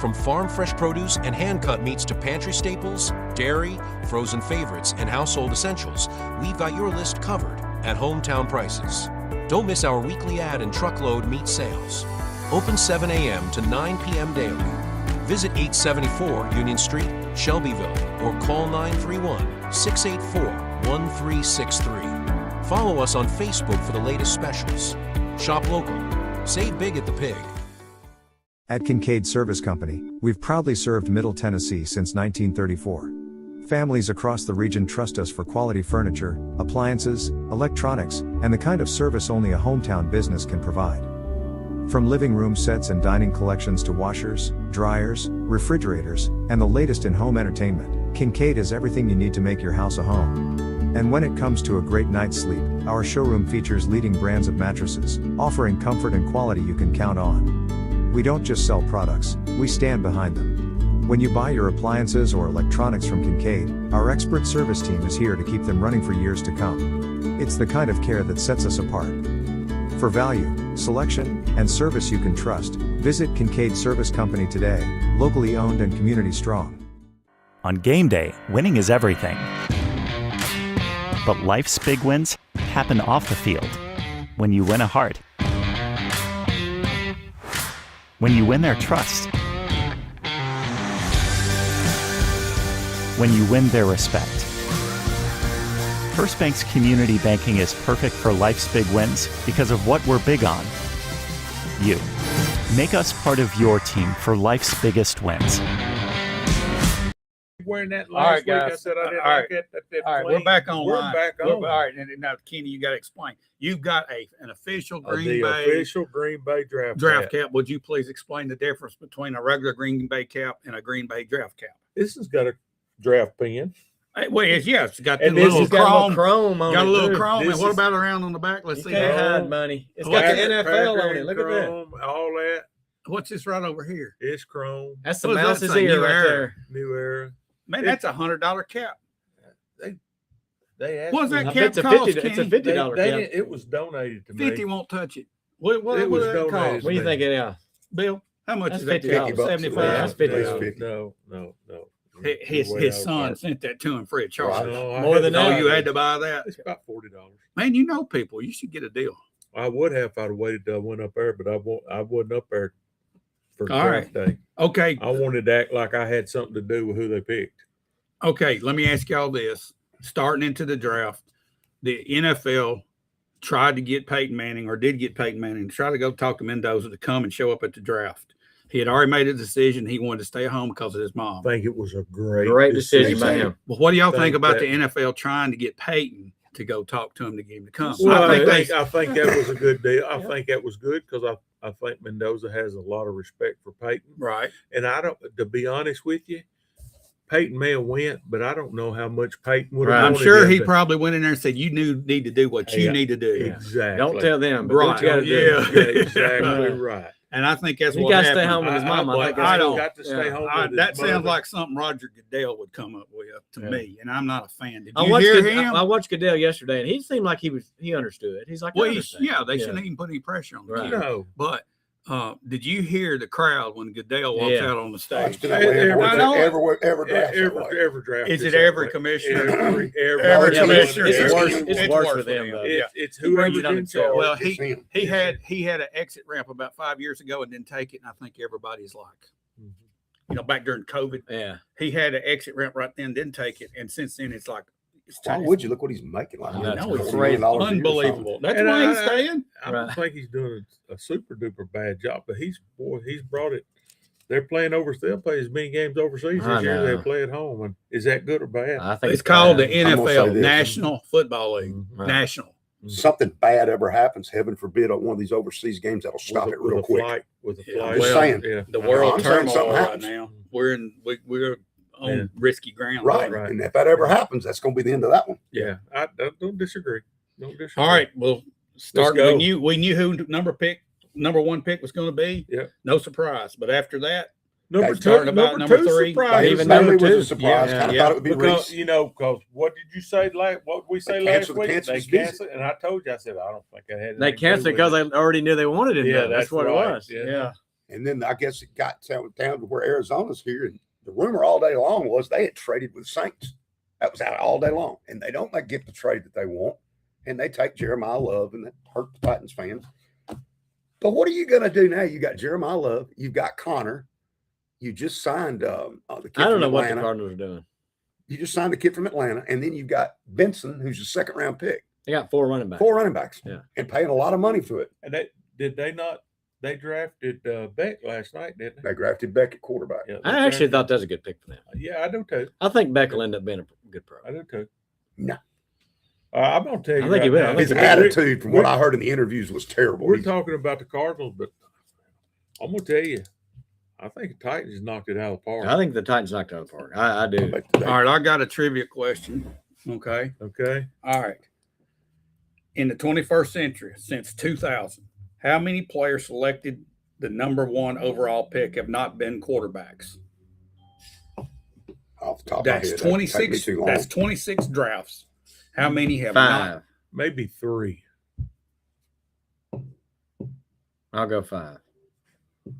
[SPEAKER 6] From farm fresh produce and hand-cut meats to pantry staples, dairy, frozen favorites, and household essentials, we've got your list covered at hometown prices. Don't miss our weekly ad and truckload meat sales. Open 7 a.m. to 9 p.m. daily. Visit 874 Union Street, Shelbyville, or call 931-684-1363. Follow us on Facebook for the latest specials. Shop local. Save big at the Pig.
[SPEAKER 7] At Kincaid Service Company, we've proudly served Middle Tennessee since 1934. Families across the region trust us for quality furniture, appliances, electronics, and the kind of service only a hometown business can provide. From living room sets and dining collections to washers, dryers, refrigerators, and the latest in home entertainment, Kincaid is everything you need to make your house a home. And when it comes to a great night's sleep, our showroom features leading brands of mattresses, offering comfort and quality you can count on. We don't just sell products, we stand behind them. When you buy your appliances or electronics from Kincaid, our expert service team is here to keep them running for years to come. It's the kind of care that sets us apart. For value, selection, and service you can trust, visit Kincaid Service Company today, locally owned and community strong.
[SPEAKER 8] On game day, winning is everything. But life's big wins happen off the field. When you win a heart. When you win their trust. When you win their respect. First Bank's community banking is perfect for life's big wins because of what we're big on. You. Make us part of your team for life's biggest wins.
[SPEAKER 3] Wearing that
[SPEAKER 2] All
[SPEAKER 3] last
[SPEAKER 2] right,
[SPEAKER 3] week, I
[SPEAKER 2] guys.
[SPEAKER 3] said I didn't
[SPEAKER 2] All
[SPEAKER 3] like it.
[SPEAKER 2] All right, we're back on.
[SPEAKER 3] We're back on.
[SPEAKER 2] All right, and now Kenny, you got to explain. You've got an official Green
[SPEAKER 3] The
[SPEAKER 2] Bay
[SPEAKER 3] official Green Bay draft
[SPEAKER 2] cap. Would you please explain the difference between a regular Green Bay cap and a Green Bay draft cap?
[SPEAKER 3] This has got a draft pin.
[SPEAKER 2] Well, it's got the
[SPEAKER 4] And this
[SPEAKER 2] little
[SPEAKER 4] has got a little
[SPEAKER 2] chrome.
[SPEAKER 4] chrome on
[SPEAKER 2] Got
[SPEAKER 4] it.
[SPEAKER 2] a little
[SPEAKER 4] too.
[SPEAKER 2] chrome.
[SPEAKER 3] This
[SPEAKER 2] And what
[SPEAKER 3] is-
[SPEAKER 2] about around on the back? Let's
[SPEAKER 4] You
[SPEAKER 2] see.
[SPEAKER 4] can't
[SPEAKER 2] that.
[SPEAKER 4] hide money. It's
[SPEAKER 2] Oh,
[SPEAKER 4] got the
[SPEAKER 2] Packer
[SPEAKER 4] NFL on it. Look at that.
[SPEAKER 3] Chrome, all that.
[SPEAKER 2] What's this right over here?
[SPEAKER 3] It's chrome.
[SPEAKER 4] That's the
[SPEAKER 2] What does that
[SPEAKER 4] mouse's
[SPEAKER 2] say?
[SPEAKER 4] ear
[SPEAKER 2] New
[SPEAKER 4] right
[SPEAKER 2] era.
[SPEAKER 4] there.
[SPEAKER 3] New era.
[SPEAKER 2] Man, that's $100 cap.
[SPEAKER 3] They asked
[SPEAKER 2] What's
[SPEAKER 3] me-
[SPEAKER 2] that
[SPEAKER 4] I
[SPEAKER 2] cap
[SPEAKER 4] bet it's a
[SPEAKER 2] cost,
[SPEAKER 4] 50 it's a
[SPEAKER 2] Kenny?
[SPEAKER 4] $50
[SPEAKER 3] They
[SPEAKER 4] cap.
[SPEAKER 3] didn't- It was donated to me.
[SPEAKER 2] 50 won't touch it. What
[SPEAKER 3] It was
[SPEAKER 2] does that
[SPEAKER 3] donated.
[SPEAKER 2] cost?
[SPEAKER 4] What do you think it is?
[SPEAKER 2] Bill, how much
[SPEAKER 4] That's
[SPEAKER 2] is that
[SPEAKER 4] $50.
[SPEAKER 2] cap?
[SPEAKER 5] 50 bucks.
[SPEAKER 2] 75.
[SPEAKER 4] Yeah, that's 50.
[SPEAKER 3] No.
[SPEAKER 2] His
[SPEAKER 3] You're way out of
[SPEAKER 2] son
[SPEAKER 3] pocket.
[SPEAKER 2] sent that to him free of charge.
[SPEAKER 3] No, I
[SPEAKER 4] More
[SPEAKER 3] had
[SPEAKER 4] than
[SPEAKER 3] to
[SPEAKER 2] Oh,
[SPEAKER 4] that.
[SPEAKER 3] buy
[SPEAKER 2] you
[SPEAKER 3] it.
[SPEAKER 2] had to buy that?
[SPEAKER 3] It's about $40.
[SPEAKER 2] Man, you know people. You should get a deal.
[SPEAKER 3] I would have if I'd waited till I went up there, but I wasn't up there for
[SPEAKER 2] All
[SPEAKER 3] draft day.
[SPEAKER 2] Okay.
[SPEAKER 3] I wanted to act like I had something to do with who they picked.
[SPEAKER 2] Okay. Let me ask y'all this. Starting into the draft, the NFL tried to get Peyton Manning, or did get Peyton Manning, tried to go talk to Mendoza to come and show up at the draft. He had already made a decision. He wanted to stay home because of his mom.
[SPEAKER 3] I think it was a great
[SPEAKER 4] decision by him.
[SPEAKER 2] Well, what do y'all think
[SPEAKER 3] Think
[SPEAKER 2] about
[SPEAKER 3] that-
[SPEAKER 2] the NFL trying to get Peyton to go talk to him to get him to come?
[SPEAKER 3] Well,
[SPEAKER 2] I think
[SPEAKER 3] I think that was a good deal. I think that was good because I think Mendoza has a lot of respect for Peyton.
[SPEAKER 2] right.
[SPEAKER 3] And I don't, to be honest with you, Peyton may have went, but I don't know how much Peyton would have.
[SPEAKER 4] Right.
[SPEAKER 2] I'm
[SPEAKER 3] wanted
[SPEAKER 2] sure
[SPEAKER 3] him
[SPEAKER 2] he
[SPEAKER 3] to-
[SPEAKER 2] probably went in there and said, "You need to do what you
[SPEAKER 3] Yeah.
[SPEAKER 2] need to do."
[SPEAKER 3] Exactly.
[SPEAKER 4] Don't tell them. But do what you got to do.
[SPEAKER 2] Yeah.
[SPEAKER 3] Exactly right.
[SPEAKER 2] And I think that's
[SPEAKER 4] You
[SPEAKER 2] what
[SPEAKER 4] got to
[SPEAKER 2] happened.
[SPEAKER 4] stay home with his mom. I think that's
[SPEAKER 2] I
[SPEAKER 4] cool.
[SPEAKER 2] don't-
[SPEAKER 3] got to stay
[SPEAKER 4] Yeah.
[SPEAKER 3] home.
[SPEAKER 2] I,
[SPEAKER 3] with his
[SPEAKER 2] that sounds
[SPEAKER 3] mother.
[SPEAKER 2] like something Roger Goodell would come up with to
[SPEAKER 3] Yeah.
[SPEAKER 2] me, and I'm not a fan. Did
[SPEAKER 4] I
[SPEAKER 2] you
[SPEAKER 4] watched
[SPEAKER 2] hear
[SPEAKER 4] Goodell,
[SPEAKER 2] him?
[SPEAKER 4] I watched Goodell yesterday, and he seemed like he understood. He's like, I
[SPEAKER 2] Well,
[SPEAKER 4] understand.
[SPEAKER 2] yeah, they shouldn't even put any pressure on the
[SPEAKER 4] Right.
[SPEAKER 2] kid.
[SPEAKER 3] No.
[SPEAKER 2] But did you hear the crowd when Goodell walks
[SPEAKER 4] Yeah.
[SPEAKER 2] out on the
[SPEAKER 5] I
[SPEAKER 2] stage?
[SPEAKER 5] still don't know
[SPEAKER 2] I know it.
[SPEAKER 5] ever draft that way.
[SPEAKER 3] Every draft.
[SPEAKER 2] Is it
[SPEAKER 3] that
[SPEAKER 2] every
[SPEAKER 3] way.
[SPEAKER 2] commissioner?
[SPEAKER 3] Every
[SPEAKER 2] Every
[SPEAKER 4] Yeah, but
[SPEAKER 2] commissioner.
[SPEAKER 4] it's worse.
[SPEAKER 5] It's
[SPEAKER 4] It's worse for them, though.
[SPEAKER 2] Yeah.
[SPEAKER 3] It's
[SPEAKER 4] He brings
[SPEAKER 3] whoever's
[SPEAKER 4] it on
[SPEAKER 3] in
[SPEAKER 4] himself.
[SPEAKER 3] charge.
[SPEAKER 2] Well,
[SPEAKER 5] It's him.
[SPEAKER 2] he had an exit ramp about 5 years ago and didn't take it. And I think everybody's like, back during COVID,
[SPEAKER 4] Yeah.
[SPEAKER 2] he had an exit ramp right then, didn't take it, and since then it's like it's
[SPEAKER 5] Why would you look what he's making? Like
[SPEAKER 2] I
[SPEAKER 4] That's
[SPEAKER 2] know it's
[SPEAKER 5] $40 million a year or something.
[SPEAKER 2] unbelievable. That's
[SPEAKER 3] And
[SPEAKER 2] why he's
[SPEAKER 3] I-
[SPEAKER 2] staying.
[SPEAKER 3] I
[SPEAKER 4] Right.
[SPEAKER 3] don't think he's doing a super duper bad job, but he's brought it. They're playing they'll play as many games overseas
[SPEAKER 4] I
[SPEAKER 3] this year as
[SPEAKER 4] know.
[SPEAKER 3] they play at home. And is that good or bad?
[SPEAKER 4] I think
[SPEAKER 2] It's called the
[SPEAKER 4] bad.
[SPEAKER 5] I'm gonna say
[SPEAKER 2] NFL,
[SPEAKER 5] this.
[SPEAKER 2] National Football League.
[SPEAKER 3] Mhm.
[SPEAKER 4] Right.
[SPEAKER 2] National.
[SPEAKER 5] Something bad ever happens, heaven forbid, on one of these overseas games, that'll stop
[SPEAKER 3] With
[SPEAKER 5] it
[SPEAKER 3] a- with
[SPEAKER 5] real
[SPEAKER 3] a
[SPEAKER 5] quick.
[SPEAKER 3] flight, with a
[SPEAKER 2] Yeah,
[SPEAKER 3] flight.
[SPEAKER 5] Just saying.
[SPEAKER 3] Yeah.
[SPEAKER 2] The
[SPEAKER 5] I know,
[SPEAKER 2] world
[SPEAKER 5] I'm saying
[SPEAKER 2] turmoil
[SPEAKER 5] something
[SPEAKER 2] right
[SPEAKER 5] happens.
[SPEAKER 2] now. We're on
[SPEAKER 3] Yeah.
[SPEAKER 2] risky ground.
[SPEAKER 5] Right.
[SPEAKER 3] Right.
[SPEAKER 5] And if that ever happens, that's going to be the end of that one.
[SPEAKER 3] Yeah. I don't disagree. Don't disagree.
[SPEAKER 2] All right. Well, start.
[SPEAKER 3] go.
[SPEAKER 2] We knew who number one pick was going to be.
[SPEAKER 3] Yeah.
[SPEAKER 2] No surprise. But after that,
[SPEAKER 3] Number
[SPEAKER 5] Okay,
[SPEAKER 3] two,
[SPEAKER 2] starting about number three.
[SPEAKER 3] surprise.
[SPEAKER 5] Even
[SPEAKER 4] Even
[SPEAKER 5] though
[SPEAKER 4] number
[SPEAKER 5] it was
[SPEAKER 4] two.
[SPEAKER 5] a surprise,
[SPEAKER 2] Yeah,
[SPEAKER 5] kind of
[SPEAKER 2] yeah.
[SPEAKER 5] thought it would be
[SPEAKER 3] Because
[SPEAKER 5] Reese.
[SPEAKER 3] because what did you say? What did we say
[SPEAKER 5] They
[SPEAKER 3] last
[SPEAKER 5] canceled the
[SPEAKER 3] week?
[SPEAKER 5] canceled
[SPEAKER 3] They
[SPEAKER 5] season.
[SPEAKER 3] canceled, and I told you, I said I don't think I had.
[SPEAKER 4] They canceled it because they already knew they wanted him.
[SPEAKER 3] Yeah,
[SPEAKER 4] though. That's
[SPEAKER 3] that's
[SPEAKER 4] what
[SPEAKER 3] right.
[SPEAKER 4] it was.
[SPEAKER 3] Yeah.
[SPEAKER 4] Yeah.
[SPEAKER 5] And then I guess it got down to where Arizona's here. And the rumor all day long was they had traded with Saints. That was out all day long. And they don't get the trade that they want. And they take Jeremiah Love, and that hurt the Titans fans. But what are you going to do now? You got Jeremiah Love, you've got Connor, you just signed the kid
[SPEAKER 4] I don't
[SPEAKER 5] from
[SPEAKER 4] know what the
[SPEAKER 5] Atlanta.
[SPEAKER 4] Cardinals are doing.
[SPEAKER 5] You just signed the kid from Atlanta, and then you've got Benson, who's a second-round pick.
[SPEAKER 4] They got 4 running backs.
[SPEAKER 5] 4 running backs.
[SPEAKER 4] Yeah.
[SPEAKER 5] And paying a lot of money for it.
[SPEAKER 3] And they drafted Beck last night, didn't they?
[SPEAKER 5] They drafted Beck at quarterback.
[SPEAKER 3] Yeah,
[SPEAKER 4] I actually thought that was a good pick for them.
[SPEAKER 3] Yeah, I do too.
[SPEAKER 4] I think Beck will end up being a good pro.
[SPEAKER 3] I do too.
[SPEAKER 5] No.
[SPEAKER 3] I'm going to tell you.
[SPEAKER 4] I think he will. I think
[SPEAKER 5] His
[SPEAKER 4] he will.
[SPEAKER 5] attitude, from what I heard in the interviews, was terrible.
[SPEAKER 3] We're talking about the Cardinals, but I'm going to tell you, I think the Titans knocked it out of the park.
[SPEAKER 4] I think the Titans knocked it out of the park. I do.
[SPEAKER 2] All right, I got a trivia question. Okay.
[SPEAKER 3] Okay.
[SPEAKER 2] All right. In the 21st century, since 2000, how many players selected the number 1 overall pick have not been quarterbacks?
[SPEAKER 5] Off the top
[SPEAKER 2] That's
[SPEAKER 5] of my head, that'd take me
[SPEAKER 2] 26.
[SPEAKER 5] too long.
[SPEAKER 2] That's 26 drafts. How many have not?
[SPEAKER 4] 5.
[SPEAKER 3] Maybe 3.
[SPEAKER 4] I'll go 5.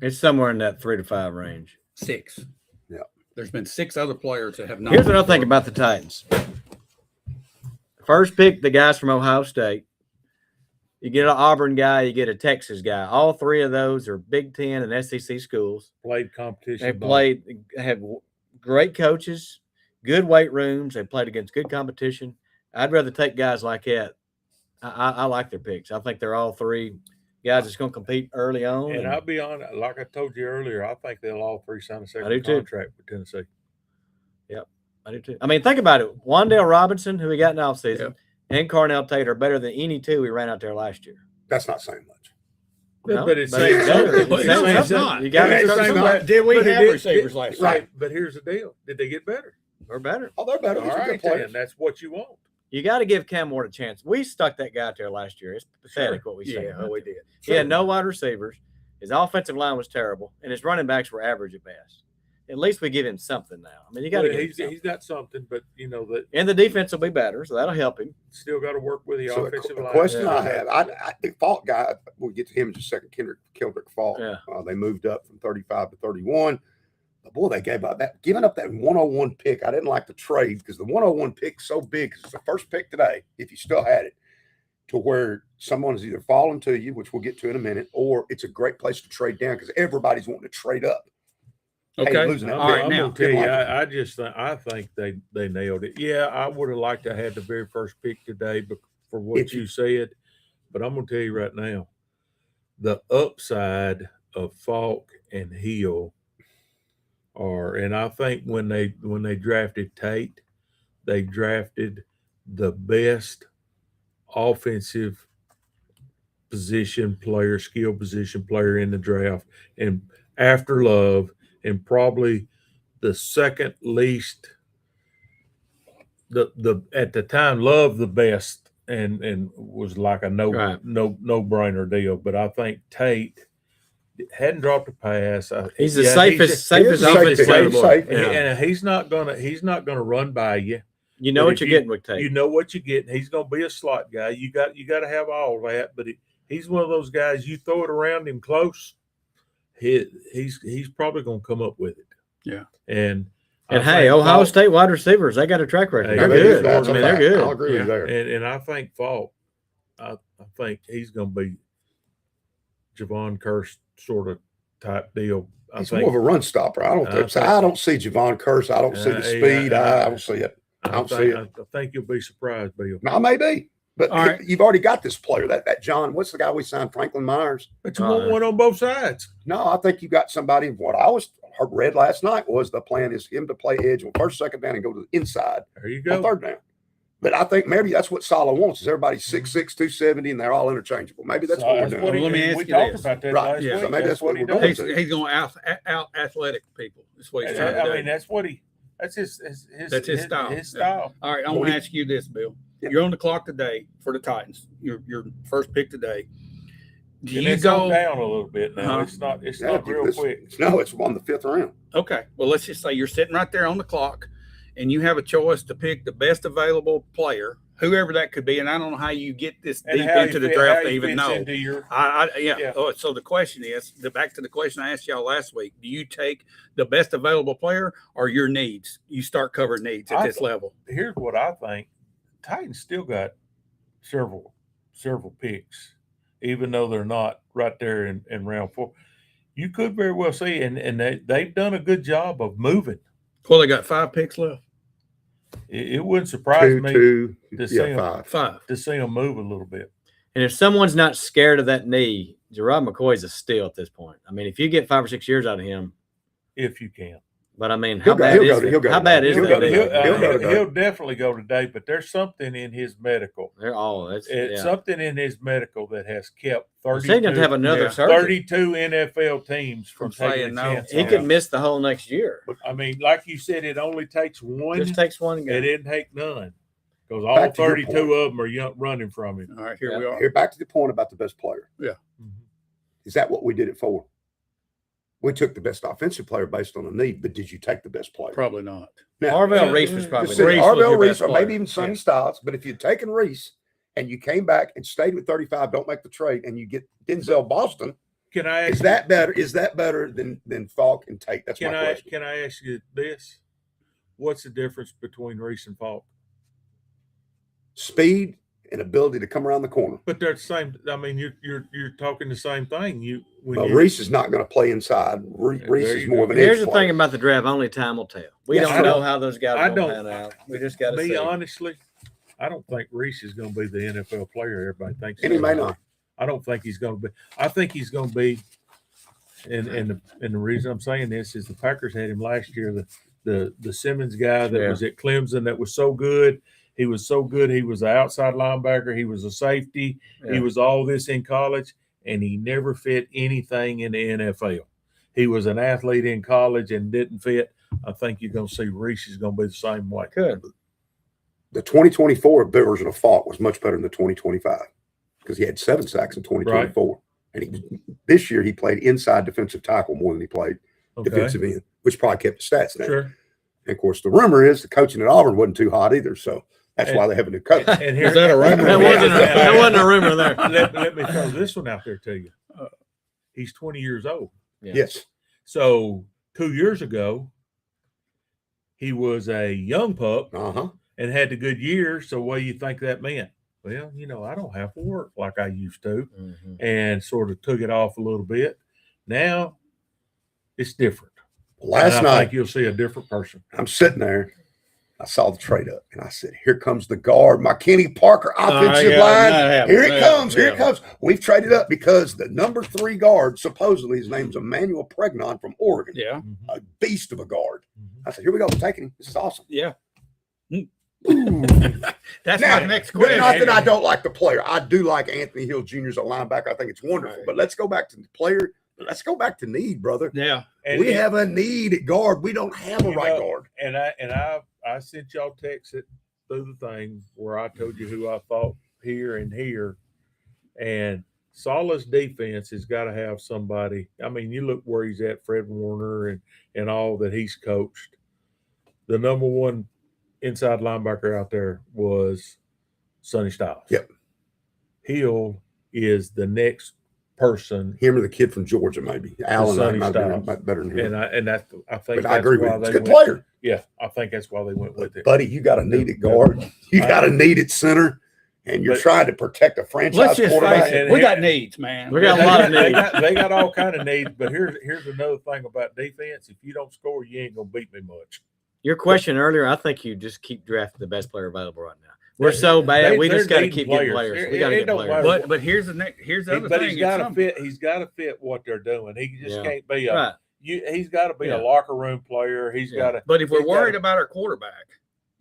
[SPEAKER 4] It's somewhere in that 3 to 5 range.
[SPEAKER 2] 6.
[SPEAKER 5] Yeah.
[SPEAKER 2] There's been 6 other players that have not.
[SPEAKER 4] Here's what I
[SPEAKER 2] been
[SPEAKER 4] think about the Titans. First pick, the guys from Ohio State. You get an Auburn guy, you get a Texas guy. All 3 of those are Big Ten and SEC schools.
[SPEAKER 3] Played competition.
[SPEAKER 4] They have great coaches, good weight rooms. They played against good competition. I'd rather take guys like that. I like their picks. I think they're all 3 guys that's going to compete early on.
[SPEAKER 3] And I'll be honest, like I told you earlier, I think they'll all 3 sign a
[SPEAKER 4] I do
[SPEAKER 3] second
[SPEAKER 4] too.
[SPEAKER 3] contract with Tennessee.
[SPEAKER 4] I do too. I mean, think about it. Wandale Robinson, who we got in the offseason, and Cornell Tate are better than any 2 we ran out there last year.
[SPEAKER 5] That's not saying much.
[SPEAKER 4] No,
[SPEAKER 3] but it's
[SPEAKER 4] but
[SPEAKER 3] saying
[SPEAKER 4] it's better.
[SPEAKER 3] something.
[SPEAKER 4] It's saying
[SPEAKER 3] It's
[SPEAKER 4] something.
[SPEAKER 3] not.
[SPEAKER 4] You got
[SPEAKER 5] It's
[SPEAKER 4] to
[SPEAKER 5] saying
[SPEAKER 4] start
[SPEAKER 5] something.
[SPEAKER 2] Did we
[SPEAKER 3] But it
[SPEAKER 2] have
[SPEAKER 3] did-
[SPEAKER 2] receivers last year?
[SPEAKER 3] Right, but here's the deal. Did they get better?
[SPEAKER 4] We're better.
[SPEAKER 5] Oh, they're better.
[SPEAKER 3] All
[SPEAKER 5] These are good
[SPEAKER 3] right,
[SPEAKER 5] players.
[SPEAKER 3] then. That's what you want.
[SPEAKER 4] You got to give Cam Ward a chance. We stuck that guy out there last year. It's pathetic what we said.
[SPEAKER 2] Yeah, we did.
[SPEAKER 4] He had no wide receivers. His offensive line was terrible, and his running backs were average at best. At least we give him something now. I mean, you got to
[SPEAKER 3] Well,
[SPEAKER 4] give him something.
[SPEAKER 3] he's got something, but you know that
[SPEAKER 4] And the defense will be better, so that'll help him.
[SPEAKER 3] still got to work with the
[SPEAKER 5] So
[SPEAKER 3] offensive
[SPEAKER 5] the
[SPEAKER 3] line.
[SPEAKER 5] question
[SPEAKER 4] Yeah.
[SPEAKER 5] I have, the Falk guy, we'll get to him in just a second. Kendrick Falk.
[SPEAKER 4] Yeah.
[SPEAKER 5] They moved up from 35 to 31. But boy, they gave up giving up that 101 pick. I didn't like the trade because the 101 pick's so big. 'Cause it's the first pick today, if you still had it, to where someone is either falling to you, which we'll get to in a minute, or it's a great place to trade down because everybody's wanting to trade up.
[SPEAKER 2] Okay.
[SPEAKER 5] losing that
[SPEAKER 2] All
[SPEAKER 5] pick.
[SPEAKER 2] right,
[SPEAKER 3] I'm
[SPEAKER 2] now.
[SPEAKER 3] gonna tell you,
[SPEAKER 5] Like
[SPEAKER 3] I just think they nailed it. Yeah, I would have liked to have the very first pick today, but for what
[SPEAKER 5] If
[SPEAKER 3] you said, but I'm gonna tell you right now, the upside of Falk and Hill are, and I think when they drafted Tate, they drafted the best offensive position player, skill position player in the draft, and after Love, and probably the second least. The at the time Love the best and was like a no brainer deal, but I think Tate hadn't dropped a pass.
[SPEAKER 4] He's the
[SPEAKER 3] Yeah,
[SPEAKER 4] safest
[SPEAKER 5] he's a
[SPEAKER 4] offensive
[SPEAKER 5] safety.
[SPEAKER 4] player.
[SPEAKER 5] He's safe.
[SPEAKER 3] and he's not gonna run by you.
[SPEAKER 4] You know
[SPEAKER 3] But
[SPEAKER 4] what
[SPEAKER 3] if
[SPEAKER 4] you're
[SPEAKER 3] you-
[SPEAKER 4] getting with Tate.
[SPEAKER 3] You know what you're getting. He's gonna be a slot guy. You got to have all that, but he's one of those guys. You throw it around him close, he's probably gonna come up with it.
[SPEAKER 2] Yeah.
[SPEAKER 3] And
[SPEAKER 4] And
[SPEAKER 3] I
[SPEAKER 4] hey,
[SPEAKER 3] think
[SPEAKER 4] Ohio
[SPEAKER 3] Falk-
[SPEAKER 4] State wide receivers, they got a track record.
[SPEAKER 3] Hey,
[SPEAKER 4] They're
[SPEAKER 3] they do.
[SPEAKER 4] good.
[SPEAKER 5] That's
[SPEAKER 4] I
[SPEAKER 5] a
[SPEAKER 4] mean, they're
[SPEAKER 5] fact.
[SPEAKER 4] good.
[SPEAKER 5] I'll agree with you there.
[SPEAKER 3] And I think Falk, I think he's going to be Javon Curse sort of type deal. I
[SPEAKER 5] He's
[SPEAKER 3] think
[SPEAKER 5] more of a run stopper. I don't
[SPEAKER 3] I
[SPEAKER 5] think so.
[SPEAKER 3] think-
[SPEAKER 5] I don't see Javon Curse. I don't see the speed. I don't see it. I don't see it.
[SPEAKER 3] I think you'll be surprised, Bill.
[SPEAKER 5] Now, maybe. But
[SPEAKER 2] All right.
[SPEAKER 5] you've already got this player, that John. What's the guy we signed? Franklin Myers.
[SPEAKER 3] But you want one on both sides.
[SPEAKER 5] No, I think you got somebody. What I read last night was the plan is him to play edge on first, second down and go to the inside
[SPEAKER 3] There you
[SPEAKER 5] on
[SPEAKER 3] go.
[SPEAKER 5] third down. But I think maybe that's what Sala wants. Is everybody's 6'6", 270, and they're all interchangeable. Maybe that's what we're doing.
[SPEAKER 2] he- Let me ask
[SPEAKER 3] we
[SPEAKER 2] you
[SPEAKER 3] talked
[SPEAKER 2] this.
[SPEAKER 3] about that
[SPEAKER 5] Right.
[SPEAKER 3] last
[SPEAKER 5] Yeah.
[SPEAKER 3] week.
[SPEAKER 5] So maybe that's what
[SPEAKER 3] he
[SPEAKER 5] we're
[SPEAKER 3] does.
[SPEAKER 5] doing.
[SPEAKER 2] He's going to out athletic people. That's what he's trying to do.
[SPEAKER 3] I mean, that's what that's his
[SPEAKER 2] That's his style.
[SPEAKER 3] His style.
[SPEAKER 2] All right, I want to ask you this, Bill.
[SPEAKER 5] Yeah.
[SPEAKER 2] You're on the clock today for the Titans. Your first pick today. Do
[SPEAKER 3] And
[SPEAKER 2] you
[SPEAKER 3] it's on
[SPEAKER 2] go?
[SPEAKER 3] down a little bit now.
[SPEAKER 2] Uh-huh.
[SPEAKER 3] It's not
[SPEAKER 5] Yeah,
[SPEAKER 3] real quick.
[SPEAKER 5] No, it's on the 5th round.
[SPEAKER 2] Okay, well, let's just say you're sitting right there on the clock, and you have a choice to pick the best available player, whoever that could be. And I don't know how you get this
[SPEAKER 3] And
[SPEAKER 2] deep
[SPEAKER 3] how he
[SPEAKER 2] into the
[SPEAKER 3] fit-
[SPEAKER 2] draft
[SPEAKER 3] how
[SPEAKER 2] to
[SPEAKER 3] he
[SPEAKER 2] even
[SPEAKER 3] fits
[SPEAKER 2] know.
[SPEAKER 3] into your-
[SPEAKER 2] Yeah.
[SPEAKER 3] Yeah.
[SPEAKER 2] Oh, so the question is, back to the question I asked y'all last week: do you take the best available player or your needs? You start covering needs at
[SPEAKER 3] I
[SPEAKER 2] this
[SPEAKER 3] th-
[SPEAKER 2] level.
[SPEAKER 3] Here's what I think. Titans still got several picks, even though they're not right there in round 4. You could very well see, and they've done a good job of moving.
[SPEAKER 2] Well, they got 5 picks left.
[SPEAKER 3] It wouldn't surprise me
[SPEAKER 5] Two,
[SPEAKER 3] to see them,
[SPEAKER 5] 5.
[SPEAKER 2] 5.
[SPEAKER 3] to see them move a little bit.
[SPEAKER 4] And if someone's not scared of that knee, Gerard McCoy's a steal at this point. I mean, if you get 5 or 6 years out of him,
[SPEAKER 3] If you can.
[SPEAKER 4] but I mean,
[SPEAKER 5] He'll
[SPEAKER 4] how
[SPEAKER 5] go-
[SPEAKER 4] bad
[SPEAKER 5] he'll
[SPEAKER 4] is
[SPEAKER 5] go to-
[SPEAKER 4] it?
[SPEAKER 5] he'll go
[SPEAKER 4] How
[SPEAKER 5] to-
[SPEAKER 4] bad is
[SPEAKER 5] he'll
[SPEAKER 4] that
[SPEAKER 5] go to-
[SPEAKER 4] knee?
[SPEAKER 5] he'll go to-
[SPEAKER 3] He'll definitely go today, but there's something in his medical.
[SPEAKER 4] They're all
[SPEAKER 3] It's
[SPEAKER 4] yeah.
[SPEAKER 3] something in his medical that has kept
[SPEAKER 4] He's going to have another
[SPEAKER 2] yeah,
[SPEAKER 4] surgery.
[SPEAKER 3] 32 NFL teams from
[SPEAKER 2] From
[SPEAKER 3] taking
[SPEAKER 2] saying
[SPEAKER 3] a
[SPEAKER 2] no.
[SPEAKER 3] chance.
[SPEAKER 4] He
[SPEAKER 3] on
[SPEAKER 4] could
[SPEAKER 3] him.
[SPEAKER 4] miss the whole next year.
[SPEAKER 3] I mean, like you said, it only takes one.
[SPEAKER 4] Just takes one guy.
[SPEAKER 3] It didn't take none because all
[SPEAKER 5] Back to your
[SPEAKER 3] 32
[SPEAKER 5] point.
[SPEAKER 3] of them are running from him.
[SPEAKER 2] All right, here
[SPEAKER 4] Yeah.
[SPEAKER 2] we are.
[SPEAKER 5] Here, back to the point about the best player. Is that what we did it for? We took the best offensive player based on a need, but did you take the best player?
[SPEAKER 2] Probably not.
[SPEAKER 5] Now,
[SPEAKER 4] Arvell Reese was probably
[SPEAKER 5] Just say
[SPEAKER 2] Reese was
[SPEAKER 5] Arvell
[SPEAKER 2] your
[SPEAKER 5] Reese,
[SPEAKER 2] best
[SPEAKER 5] or
[SPEAKER 2] player.
[SPEAKER 5] maybe even Sonny
[SPEAKER 2] Yeah.
[SPEAKER 5] Styles. But if you'd taken Reese and you came back and stayed with 35, don't make the trade, and you get Denzel Boston,
[SPEAKER 3] Can I
[SPEAKER 5] is
[SPEAKER 3] ask,
[SPEAKER 5] that better? Is that better than Falk and Tate? That's
[SPEAKER 3] can
[SPEAKER 5] my
[SPEAKER 3] I
[SPEAKER 5] question.
[SPEAKER 3] can I ask you this? What's the difference between Reese and Falk?
[SPEAKER 5] Speed and ability to come around the corner.
[SPEAKER 3] But they're the same. I mean, you're talking the same thing.
[SPEAKER 5] Well, Reese is not going to play inside. Reese
[SPEAKER 3] There
[SPEAKER 5] is
[SPEAKER 3] you
[SPEAKER 5] more
[SPEAKER 3] go.
[SPEAKER 5] of an
[SPEAKER 4] Here's
[SPEAKER 5] edge
[SPEAKER 4] the
[SPEAKER 5] player.
[SPEAKER 4] thing about the draft: only time will tell. We
[SPEAKER 5] Yes,
[SPEAKER 4] don't
[SPEAKER 5] I
[SPEAKER 4] know
[SPEAKER 5] don't-
[SPEAKER 4] how those guys
[SPEAKER 3] I
[SPEAKER 4] are
[SPEAKER 3] don't-
[SPEAKER 4] going to pan out. We just got to
[SPEAKER 3] Me
[SPEAKER 4] see.
[SPEAKER 3] honestly, I don't think Reese is going to be the NFL player everybody thinks.
[SPEAKER 5] And he
[SPEAKER 3] he's
[SPEAKER 5] may
[SPEAKER 3] gonna
[SPEAKER 5] not.
[SPEAKER 3] be. I don't think he's going to be. I think he's going to be. And the reason I'm saying this is the Packers had him last year. The Simmons guy that
[SPEAKER 4] Yeah.
[SPEAKER 3] was at Clemson that was so good. He was so good. He was an outside linebacker. He was a safety.
[SPEAKER 4] Yeah.
[SPEAKER 3] He was all this in college, and he never fit anything in the NFL. He was an athlete in college and didn't fit. I think you're going to see Reese is going to be the same way.
[SPEAKER 4] Good.
[SPEAKER 5] The 2024 version of Falk was much better than the 2025 because he had 7 sacks in 2024. And this year he played inside defensive tackle more than he played
[SPEAKER 3] Okay.
[SPEAKER 5] defensive end, which probably kept the stats down.
[SPEAKER 3] Sure.
[SPEAKER 5] And of course, the rumor is the coaching at Auburn wasn't too hot either. So that's why they have a new coach.
[SPEAKER 3] And here,
[SPEAKER 2] Is that a rumor?
[SPEAKER 4] That wasn't a rumor there.
[SPEAKER 3] let me throw this one out there to you. He's 20 years old.
[SPEAKER 4] Yeah.
[SPEAKER 5] Yes.
[SPEAKER 3] So 2 years ago, he was a young pup
[SPEAKER 5] Uh-huh.
[SPEAKER 3] and had the good year. So what do you think that meant? Well, I don't have to work like I used to,
[SPEAKER 4] Mhm.
[SPEAKER 3] and sort of took it off a little bit. Now it's different.
[SPEAKER 5] Last
[SPEAKER 3] And I
[SPEAKER 5] night,
[SPEAKER 3] think you'll see a different person.
[SPEAKER 5] I'm sitting there. I saw the trade up and I said, here comes the guard, my Kenny Parker offensive
[SPEAKER 2] yeah,
[SPEAKER 5] line.
[SPEAKER 2] that happened.
[SPEAKER 5] Here it
[SPEAKER 2] Yeah,
[SPEAKER 5] comes. Here
[SPEAKER 2] yeah.
[SPEAKER 5] it comes. We've traded up because the number 3 guard, supposedly his name's Emmanuel Pregnon from Oregon,
[SPEAKER 2] Yeah.
[SPEAKER 5] a beast of a guard. I said, here we go. We're taking him. This is awesome.
[SPEAKER 2] Yeah.
[SPEAKER 5] That's
[SPEAKER 2] That's
[SPEAKER 5] now,
[SPEAKER 2] my next
[SPEAKER 5] not
[SPEAKER 2] question.
[SPEAKER 5] that I don't like the player. I do like Anthony Hill Jr. as a linebacker. I think it's wonderful.
[SPEAKER 2] Right.
[SPEAKER 5] But let's go back to the player. Let's go back to need, brother.
[SPEAKER 2] Yeah.
[SPEAKER 3] And
[SPEAKER 5] We have a need at guard. We don't have a
[SPEAKER 3] You
[SPEAKER 5] right
[SPEAKER 3] know,
[SPEAKER 5] guard.
[SPEAKER 3] And I sent y'all texts through the thing where I told you who I thought here and here. And Salah's defense has got to have somebody. I mean, you look where he's at, Fred Warner and all that he's coached. The number one inside linebacker out there was Sonny Styles.
[SPEAKER 5] Yep.
[SPEAKER 3] Hill is the next person.
[SPEAKER 5] Him or the kid from Georgia, maybe. Allen
[SPEAKER 3] Sonny
[SPEAKER 5] might have been
[SPEAKER 3] Styles.
[SPEAKER 5] better than him.
[SPEAKER 3] And I think
[SPEAKER 5] But
[SPEAKER 3] that's
[SPEAKER 5] I agree with
[SPEAKER 3] why
[SPEAKER 5] him. He's a
[SPEAKER 3] they
[SPEAKER 5] good
[SPEAKER 3] went-
[SPEAKER 5] player.
[SPEAKER 3] Yeah, I think that's why they went with it.
[SPEAKER 5] Buddy, you got a need at guard. You got a need at center. And you're
[SPEAKER 3] But-
[SPEAKER 5] trying to protect a franchise
[SPEAKER 2] Let's just
[SPEAKER 5] quarterback.
[SPEAKER 2] face it.
[SPEAKER 3] And
[SPEAKER 2] We
[SPEAKER 3] here-
[SPEAKER 2] got needs, man.
[SPEAKER 4] We got a lot of
[SPEAKER 3] They
[SPEAKER 4] needs.
[SPEAKER 3] they got all kind of needs, but here's another thing about defense. If you don't score, you ain't gonna beat me much.
[SPEAKER 4] Your question earlier, I think you just keep drafting the best player available right now. We're so bad. We
[SPEAKER 3] They're
[SPEAKER 4] just got to
[SPEAKER 3] needing
[SPEAKER 4] keep getting
[SPEAKER 3] players.
[SPEAKER 4] players.
[SPEAKER 3] It-
[SPEAKER 4] We got to
[SPEAKER 3] it
[SPEAKER 4] get
[SPEAKER 3] don't
[SPEAKER 4] players.
[SPEAKER 3] matter.
[SPEAKER 2] But here's the other
[SPEAKER 3] But
[SPEAKER 2] thing.
[SPEAKER 3] he's got to
[SPEAKER 2] It's
[SPEAKER 3] fit. He's got to fit what they're doing. He just
[SPEAKER 4] Yeah.
[SPEAKER 3] can't be a.
[SPEAKER 4] Right.
[SPEAKER 3] He's got to be
[SPEAKER 4] Yeah.
[SPEAKER 3] a locker room player. He's
[SPEAKER 4] Yeah.
[SPEAKER 3] got to.
[SPEAKER 2] But if we're
[SPEAKER 3] he's gotta-
[SPEAKER 2] worried about our quarterback,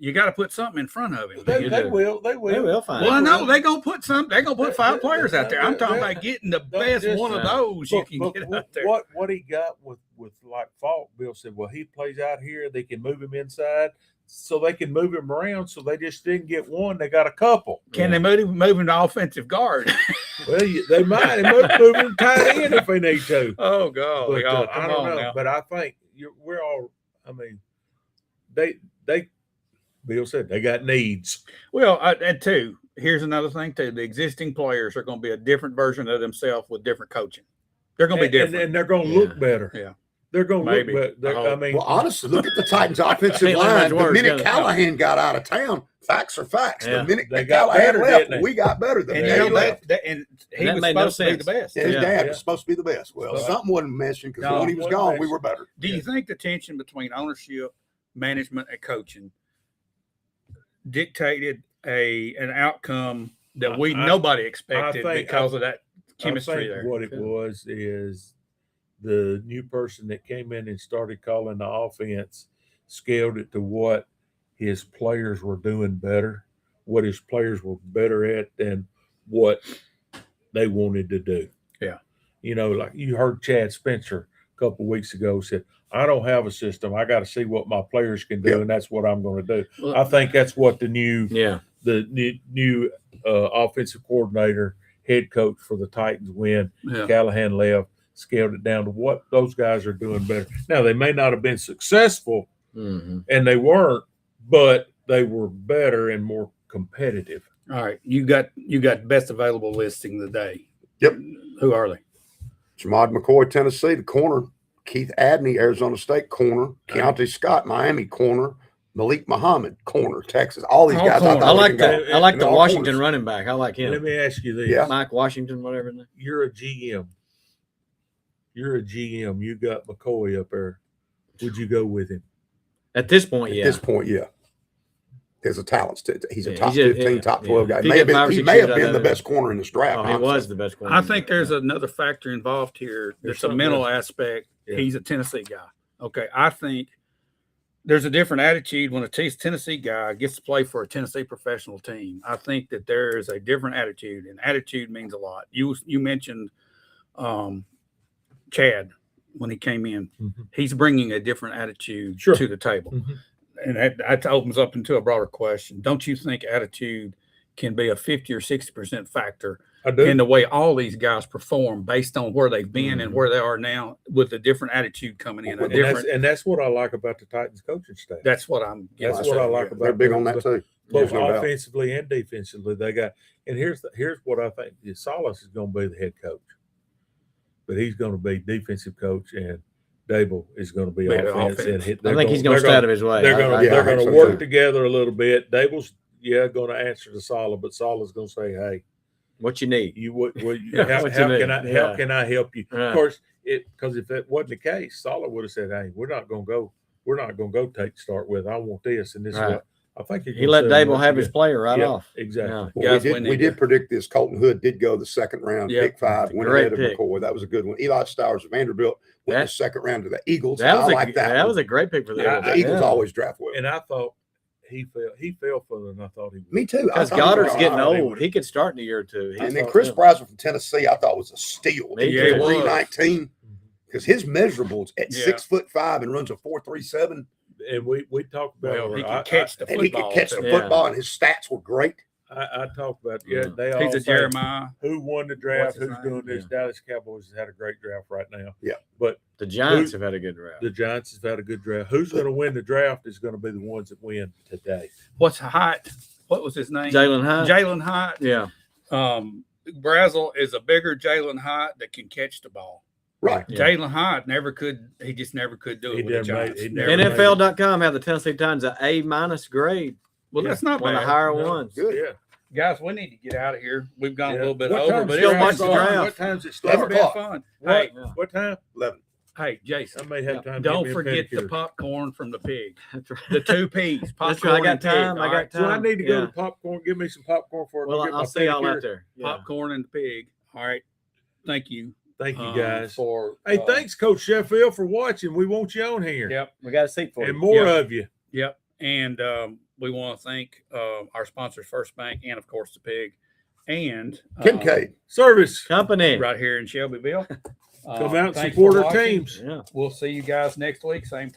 [SPEAKER 2] you got to put something in front of him.
[SPEAKER 3] They,
[SPEAKER 2] You
[SPEAKER 3] they
[SPEAKER 2] do.
[SPEAKER 3] will. They will.
[SPEAKER 4] They will find
[SPEAKER 2] Well,
[SPEAKER 4] it.
[SPEAKER 2] no, they're gonna put some. They're gonna put 5 players out there. I'm talking
[SPEAKER 3] They're-
[SPEAKER 2] about getting the
[SPEAKER 3] they're
[SPEAKER 2] best
[SPEAKER 3] just-
[SPEAKER 2] one of those you can
[SPEAKER 3] But
[SPEAKER 2] get out there.
[SPEAKER 3] What he got with like Falk, Bill said, well, he plays out here. They can move him inside, so they can move him around. So they just didn't get one. They got a couple.
[SPEAKER 2] Can they move him to offensive guard?
[SPEAKER 3] Well, they might move him tight end if they need to.
[SPEAKER 2] Oh God,
[SPEAKER 3] But
[SPEAKER 2] y'all,
[SPEAKER 3] I
[SPEAKER 2] come
[SPEAKER 3] don't
[SPEAKER 2] on
[SPEAKER 3] know.
[SPEAKER 2] now.
[SPEAKER 3] But I think we're all. I mean, they. Bill said they got needs.
[SPEAKER 2] Well, and two, here's another thing too. The existing players are going to be a different version of themselves with different coaching. They're going to be different.
[SPEAKER 3] and they're going to look better.
[SPEAKER 2] Yeah.
[SPEAKER 3] They're going to
[SPEAKER 2] Maybe.
[SPEAKER 3] look, but I mean,
[SPEAKER 5] Well, honestly, look at the Titans' offensive
[SPEAKER 4] Can't let
[SPEAKER 5] line.
[SPEAKER 4] much
[SPEAKER 5] The
[SPEAKER 4] worse,
[SPEAKER 5] minute
[SPEAKER 4] can it?
[SPEAKER 5] Callahan got out of town, facts are facts.
[SPEAKER 4] Yeah.
[SPEAKER 5] The minute
[SPEAKER 3] They got
[SPEAKER 5] Callahan
[SPEAKER 3] better,
[SPEAKER 5] left,
[SPEAKER 3] didn't they?
[SPEAKER 5] we got better. The
[SPEAKER 2] And
[SPEAKER 5] day
[SPEAKER 2] you know
[SPEAKER 5] he left.
[SPEAKER 2] and he
[SPEAKER 4] that
[SPEAKER 2] was
[SPEAKER 4] made no
[SPEAKER 2] supposed to be the
[SPEAKER 4] sense.
[SPEAKER 2] best.
[SPEAKER 5] And his
[SPEAKER 4] Yeah.
[SPEAKER 5] dad
[SPEAKER 3] Yeah.
[SPEAKER 5] was supposed to be the best. Well,
[SPEAKER 3] So-
[SPEAKER 5] something wasn't mentioned because
[SPEAKER 2] No,
[SPEAKER 5] when he was
[SPEAKER 3] wasn't
[SPEAKER 5] gone, we
[SPEAKER 3] mentioned.
[SPEAKER 5] were better.
[SPEAKER 2] Do you think the tension between ownership, management, and coaching dictated an outcome that nobody expected because of that chemistry
[SPEAKER 3] I think
[SPEAKER 2] there?
[SPEAKER 3] what it was is the new person that came in and started calling the offense scaled it to what his players were doing better, what his players were better at than what they wanted to do.
[SPEAKER 2] Yeah.
[SPEAKER 3] You know, like you heard Chad Spencer a couple of weeks ago said, I don't have a system. I got to see what my players can do,
[SPEAKER 5] Yep.
[SPEAKER 3] and that's what I'm going to do.
[SPEAKER 2] Well,
[SPEAKER 3] I think that's what the new
[SPEAKER 4] Yeah.
[SPEAKER 3] new offensive coordinator, head coach for the Titans when
[SPEAKER 2] Yeah.
[SPEAKER 3] Callahan left, scaled it down to what those guys are doing better. Now, they may not have been successful,
[SPEAKER 4] Mm-hmm.
[SPEAKER 3] and they weren't, but they were better and more competitive.
[SPEAKER 2] All right, you got best available listing today.
[SPEAKER 5] Yep.
[SPEAKER 2] Who are they?
[SPEAKER 5] Jamad McCoy, Tennessee, the corner. Keith Abney, Arizona State, corner. Keontae Scott, Miami, corner. Malik Muhammad, corner, Texas. All these
[SPEAKER 2] All
[SPEAKER 5] guys.
[SPEAKER 2] corners.
[SPEAKER 4] I like the I like
[SPEAKER 5] And
[SPEAKER 4] the
[SPEAKER 5] they're all
[SPEAKER 4] Washington
[SPEAKER 5] corners.
[SPEAKER 4] running back. I like him.
[SPEAKER 3] Let me ask you this.
[SPEAKER 5] Yeah.
[SPEAKER 4] Mike Washington, whatever. his name.
[SPEAKER 3] You're a GM. You're a GM. You got McCoy up there. Would you go with him?
[SPEAKER 4] At this point,
[SPEAKER 5] At
[SPEAKER 4] yeah.
[SPEAKER 5] this point, yeah. There's a talent. He's a
[SPEAKER 4] Yeah,
[SPEAKER 5] top
[SPEAKER 4] he's a-
[SPEAKER 5] 15,
[SPEAKER 4] yeah,
[SPEAKER 5] top 12
[SPEAKER 4] yeah.
[SPEAKER 5] guy.
[SPEAKER 4] If he get 5 or
[SPEAKER 5] He
[SPEAKER 4] 6
[SPEAKER 5] may
[SPEAKER 4] years
[SPEAKER 5] have
[SPEAKER 4] out
[SPEAKER 5] been
[SPEAKER 4] of
[SPEAKER 5] the
[SPEAKER 4] it.
[SPEAKER 5] best corner in this draft.
[SPEAKER 4] Oh, he
[SPEAKER 5] honestly.
[SPEAKER 4] was the best corner.
[SPEAKER 2] I think there's another factor involved here.
[SPEAKER 3] There's
[SPEAKER 2] That's a
[SPEAKER 3] something
[SPEAKER 2] mental
[SPEAKER 3] else.
[SPEAKER 2] aspect.
[SPEAKER 3] Yeah.
[SPEAKER 2] He's a Tennessee guy. Okay, I think there's a different attitude when a Tennessee guy gets to play for a Tennessee professional team. I think that there is a different attitude, and attitude means a lot. You mentioned Chad when he came in.
[SPEAKER 3] Mm-hmm.
[SPEAKER 2] He's bringing a different attitude
[SPEAKER 3] Sure.
[SPEAKER 2] to the table.
[SPEAKER 3] Mm-hmm.
[SPEAKER 2] And that opens up into a broader question. Don't you think attitude can be a 50 or 60% factor
[SPEAKER 3] I do.
[SPEAKER 2] in the way all these guys perform based on where they've been and where they are now with a different attitude coming in?
[SPEAKER 3] And that's what I like about the Titans coaching staff.
[SPEAKER 2] That's what I'm getting
[SPEAKER 3] That's
[SPEAKER 2] at.
[SPEAKER 3] what I like about
[SPEAKER 5] They're big
[SPEAKER 3] them.
[SPEAKER 5] on that too.
[SPEAKER 3] Both
[SPEAKER 5] There's no doubt.
[SPEAKER 3] offensively and defensively. They got, and here's what I think. Salas is going to be the head coach, but he's going to be defensive coach, and Dable is going to be
[SPEAKER 2] Better
[SPEAKER 3] offense.
[SPEAKER 2] offense.
[SPEAKER 3] And
[SPEAKER 4] I think he's going to stay out of his way.
[SPEAKER 3] They're
[SPEAKER 4] I
[SPEAKER 3] going
[SPEAKER 5] think
[SPEAKER 3] to
[SPEAKER 5] so,
[SPEAKER 3] work
[SPEAKER 5] too.
[SPEAKER 3] together a little bit. Dable's going to answer to Salah, but Salah's going to say, "Hey,
[SPEAKER 4] what you need.
[SPEAKER 3] you what how
[SPEAKER 4] what you
[SPEAKER 3] can I
[SPEAKER 4] need.
[SPEAKER 3] how
[SPEAKER 4] Yeah.
[SPEAKER 3] can I help you?"
[SPEAKER 4] Right.
[SPEAKER 3] Of course, because if that wasn't the case, Salah would have said, "Hey, we're not going to go take to start with. I want this and this." Is
[SPEAKER 4] Right.
[SPEAKER 3] what I think
[SPEAKER 4] He let Dable have his
[SPEAKER 3] play
[SPEAKER 4] player right off.
[SPEAKER 3] Exactly.
[SPEAKER 4] Yeah.
[SPEAKER 5] Well,
[SPEAKER 2] Guys,
[SPEAKER 5] we did predict this. Colton Hood did go the second round,
[SPEAKER 2] Yeah.
[SPEAKER 5] pick 5, went
[SPEAKER 4] Great
[SPEAKER 5] ahead of
[SPEAKER 4] pick.
[SPEAKER 5] McCoy. That was a good one. Eli Stowers of Vanderbilt went
[SPEAKER 4] That-
[SPEAKER 5] the second round to the Eagles.
[SPEAKER 4] That
[SPEAKER 5] I
[SPEAKER 4] was
[SPEAKER 5] like that.
[SPEAKER 4] that
[SPEAKER 5] one.
[SPEAKER 4] was a great pick for the
[SPEAKER 3] Yeah,
[SPEAKER 4] Eagles.
[SPEAKER 5] The Eagles
[SPEAKER 4] Yeah.
[SPEAKER 5] always draft well.
[SPEAKER 3] And I thought he fell further than I thought he would.
[SPEAKER 5] Me too. I
[SPEAKER 4] Because
[SPEAKER 5] thought he was
[SPEAKER 4] Goddard's
[SPEAKER 5] gonna
[SPEAKER 4] getting
[SPEAKER 5] honor them.
[SPEAKER 4] old. He could start in a year or two.
[SPEAKER 5] And then
[SPEAKER 4] thought,
[SPEAKER 5] Chris
[SPEAKER 4] yeah.
[SPEAKER 5] Brazel from Tennessee, I thought was a steal.
[SPEAKER 4] Me
[SPEAKER 2] Yeah,
[SPEAKER 5] He
[SPEAKER 2] he
[SPEAKER 5] was
[SPEAKER 2] was.
[SPEAKER 5] 19 because his measurables at
[SPEAKER 2] Yeah.
[SPEAKER 5] 6'5" and runs a 4.37,
[SPEAKER 3] And we talked about
[SPEAKER 2] Well, he
[SPEAKER 3] I,
[SPEAKER 2] can catch the
[SPEAKER 5] and he
[SPEAKER 2] football.
[SPEAKER 5] could catch the
[SPEAKER 2] too.
[SPEAKER 4] Yeah.
[SPEAKER 5] football, and his stats were great.
[SPEAKER 3] I talked about they
[SPEAKER 2] He's
[SPEAKER 3] all
[SPEAKER 2] a
[SPEAKER 3] say
[SPEAKER 2] Jeremiah.
[SPEAKER 3] who won the draft,
[SPEAKER 2] What's his
[SPEAKER 3] who's
[SPEAKER 2] name?
[SPEAKER 3] doing this. Dallas Cowboys has had a great draft right now.
[SPEAKER 5] Yeah.
[SPEAKER 3] But
[SPEAKER 4] The Giants have had a good draft.
[SPEAKER 3] the Giants have had a good draft. Who's going to win the draft is going to be the ones that win today.
[SPEAKER 2] What's Hyatt? What was his name?
[SPEAKER 4] Jalen Hyatt.
[SPEAKER 2] Jalen Hyatt.
[SPEAKER 4] Yeah.
[SPEAKER 2] Brazel is a bigger Jalen Hyatt that can catch the ball.
[SPEAKER 5] Right.
[SPEAKER 4] Yeah.
[SPEAKER 2] Jalen Hyatt he just never could do
[SPEAKER 3] He
[SPEAKER 2] it with the
[SPEAKER 3] never made-
[SPEAKER 2] Giants.
[SPEAKER 3] he
[SPEAKER 2] Never
[SPEAKER 3] never
[SPEAKER 2] made it.
[SPEAKER 4] NFL.com have the Tennessee Titans an A- grade.
[SPEAKER 2] Well, that's not
[SPEAKER 4] One of
[SPEAKER 2] bad.
[SPEAKER 4] the higher
[SPEAKER 3] No,
[SPEAKER 4] ones.
[SPEAKER 5] Good.
[SPEAKER 3] Yeah.
[SPEAKER 2] Guys, we need to get out of here. We've gone a
[SPEAKER 3] Yeah.
[SPEAKER 2] little bit
[SPEAKER 3] What
[SPEAKER 2] over,
[SPEAKER 3] time's
[SPEAKER 2] but
[SPEAKER 3] it
[SPEAKER 4] Still
[SPEAKER 2] it's
[SPEAKER 4] watch
[SPEAKER 2] been
[SPEAKER 4] the
[SPEAKER 2] fun.
[SPEAKER 4] draft.
[SPEAKER 3] What time's it
[SPEAKER 2] It's
[SPEAKER 3] start?
[SPEAKER 5] 11
[SPEAKER 2] been
[SPEAKER 5] o'clock.
[SPEAKER 2] fun.
[SPEAKER 3] What,
[SPEAKER 2] Hey,
[SPEAKER 3] what time?
[SPEAKER 5] 11.
[SPEAKER 2] hey,
[SPEAKER 3] I
[SPEAKER 2] Jason,
[SPEAKER 3] may have time. to
[SPEAKER 2] don't
[SPEAKER 3] get me a
[SPEAKER 2] forget the
[SPEAKER 3] pedicure.
[SPEAKER 2] popcorn from the pig.
[SPEAKER 4] That's right.
[SPEAKER 2] The 2 P's. Popcorn
[SPEAKER 4] That's right. I got
[SPEAKER 2] and pig,
[SPEAKER 4] time. I
[SPEAKER 2] all
[SPEAKER 4] got
[SPEAKER 2] right?
[SPEAKER 3] So I
[SPEAKER 4] time.
[SPEAKER 3] need to go
[SPEAKER 4] Yeah.
[SPEAKER 3] to popcorn. Give me some popcorn for it.
[SPEAKER 4] Well,
[SPEAKER 3] Get my
[SPEAKER 4] I'll see y'all
[SPEAKER 3] pedicure.
[SPEAKER 4] out there. Yeah.
[SPEAKER 2] Popcorn and pig. All right. Thank you.
[SPEAKER 3] Thank you guys.
[SPEAKER 2] For
[SPEAKER 3] Hey, thanks, Coach Sheffield, for watching. We want you on here.
[SPEAKER 2] Yep.
[SPEAKER 4] We got a seat for
[SPEAKER 3] And
[SPEAKER 4] you.
[SPEAKER 3] more
[SPEAKER 2] Yeah.
[SPEAKER 3] of you.
[SPEAKER 2] Yep. And we want to thank our sponsors, First Bank, and of course the pig, and
[SPEAKER 5] Kincaid.
[SPEAKER 3] Service.
[SPEAKER 4] Company.
[SPEAKER 2] right here in Shelbyville.
[SPEAKER 3] Come out and
[SPEAKER 2] thanks
[SPEAKER 3] support
[SPEAKER 2] for
[SPEAKER 3] our
[SPEAKER 2] watching.
[SPEAKER 3] teams.
[SPEAKER 4] Yeah.
[SPEAKER 2] We'll see you guys next week, same time.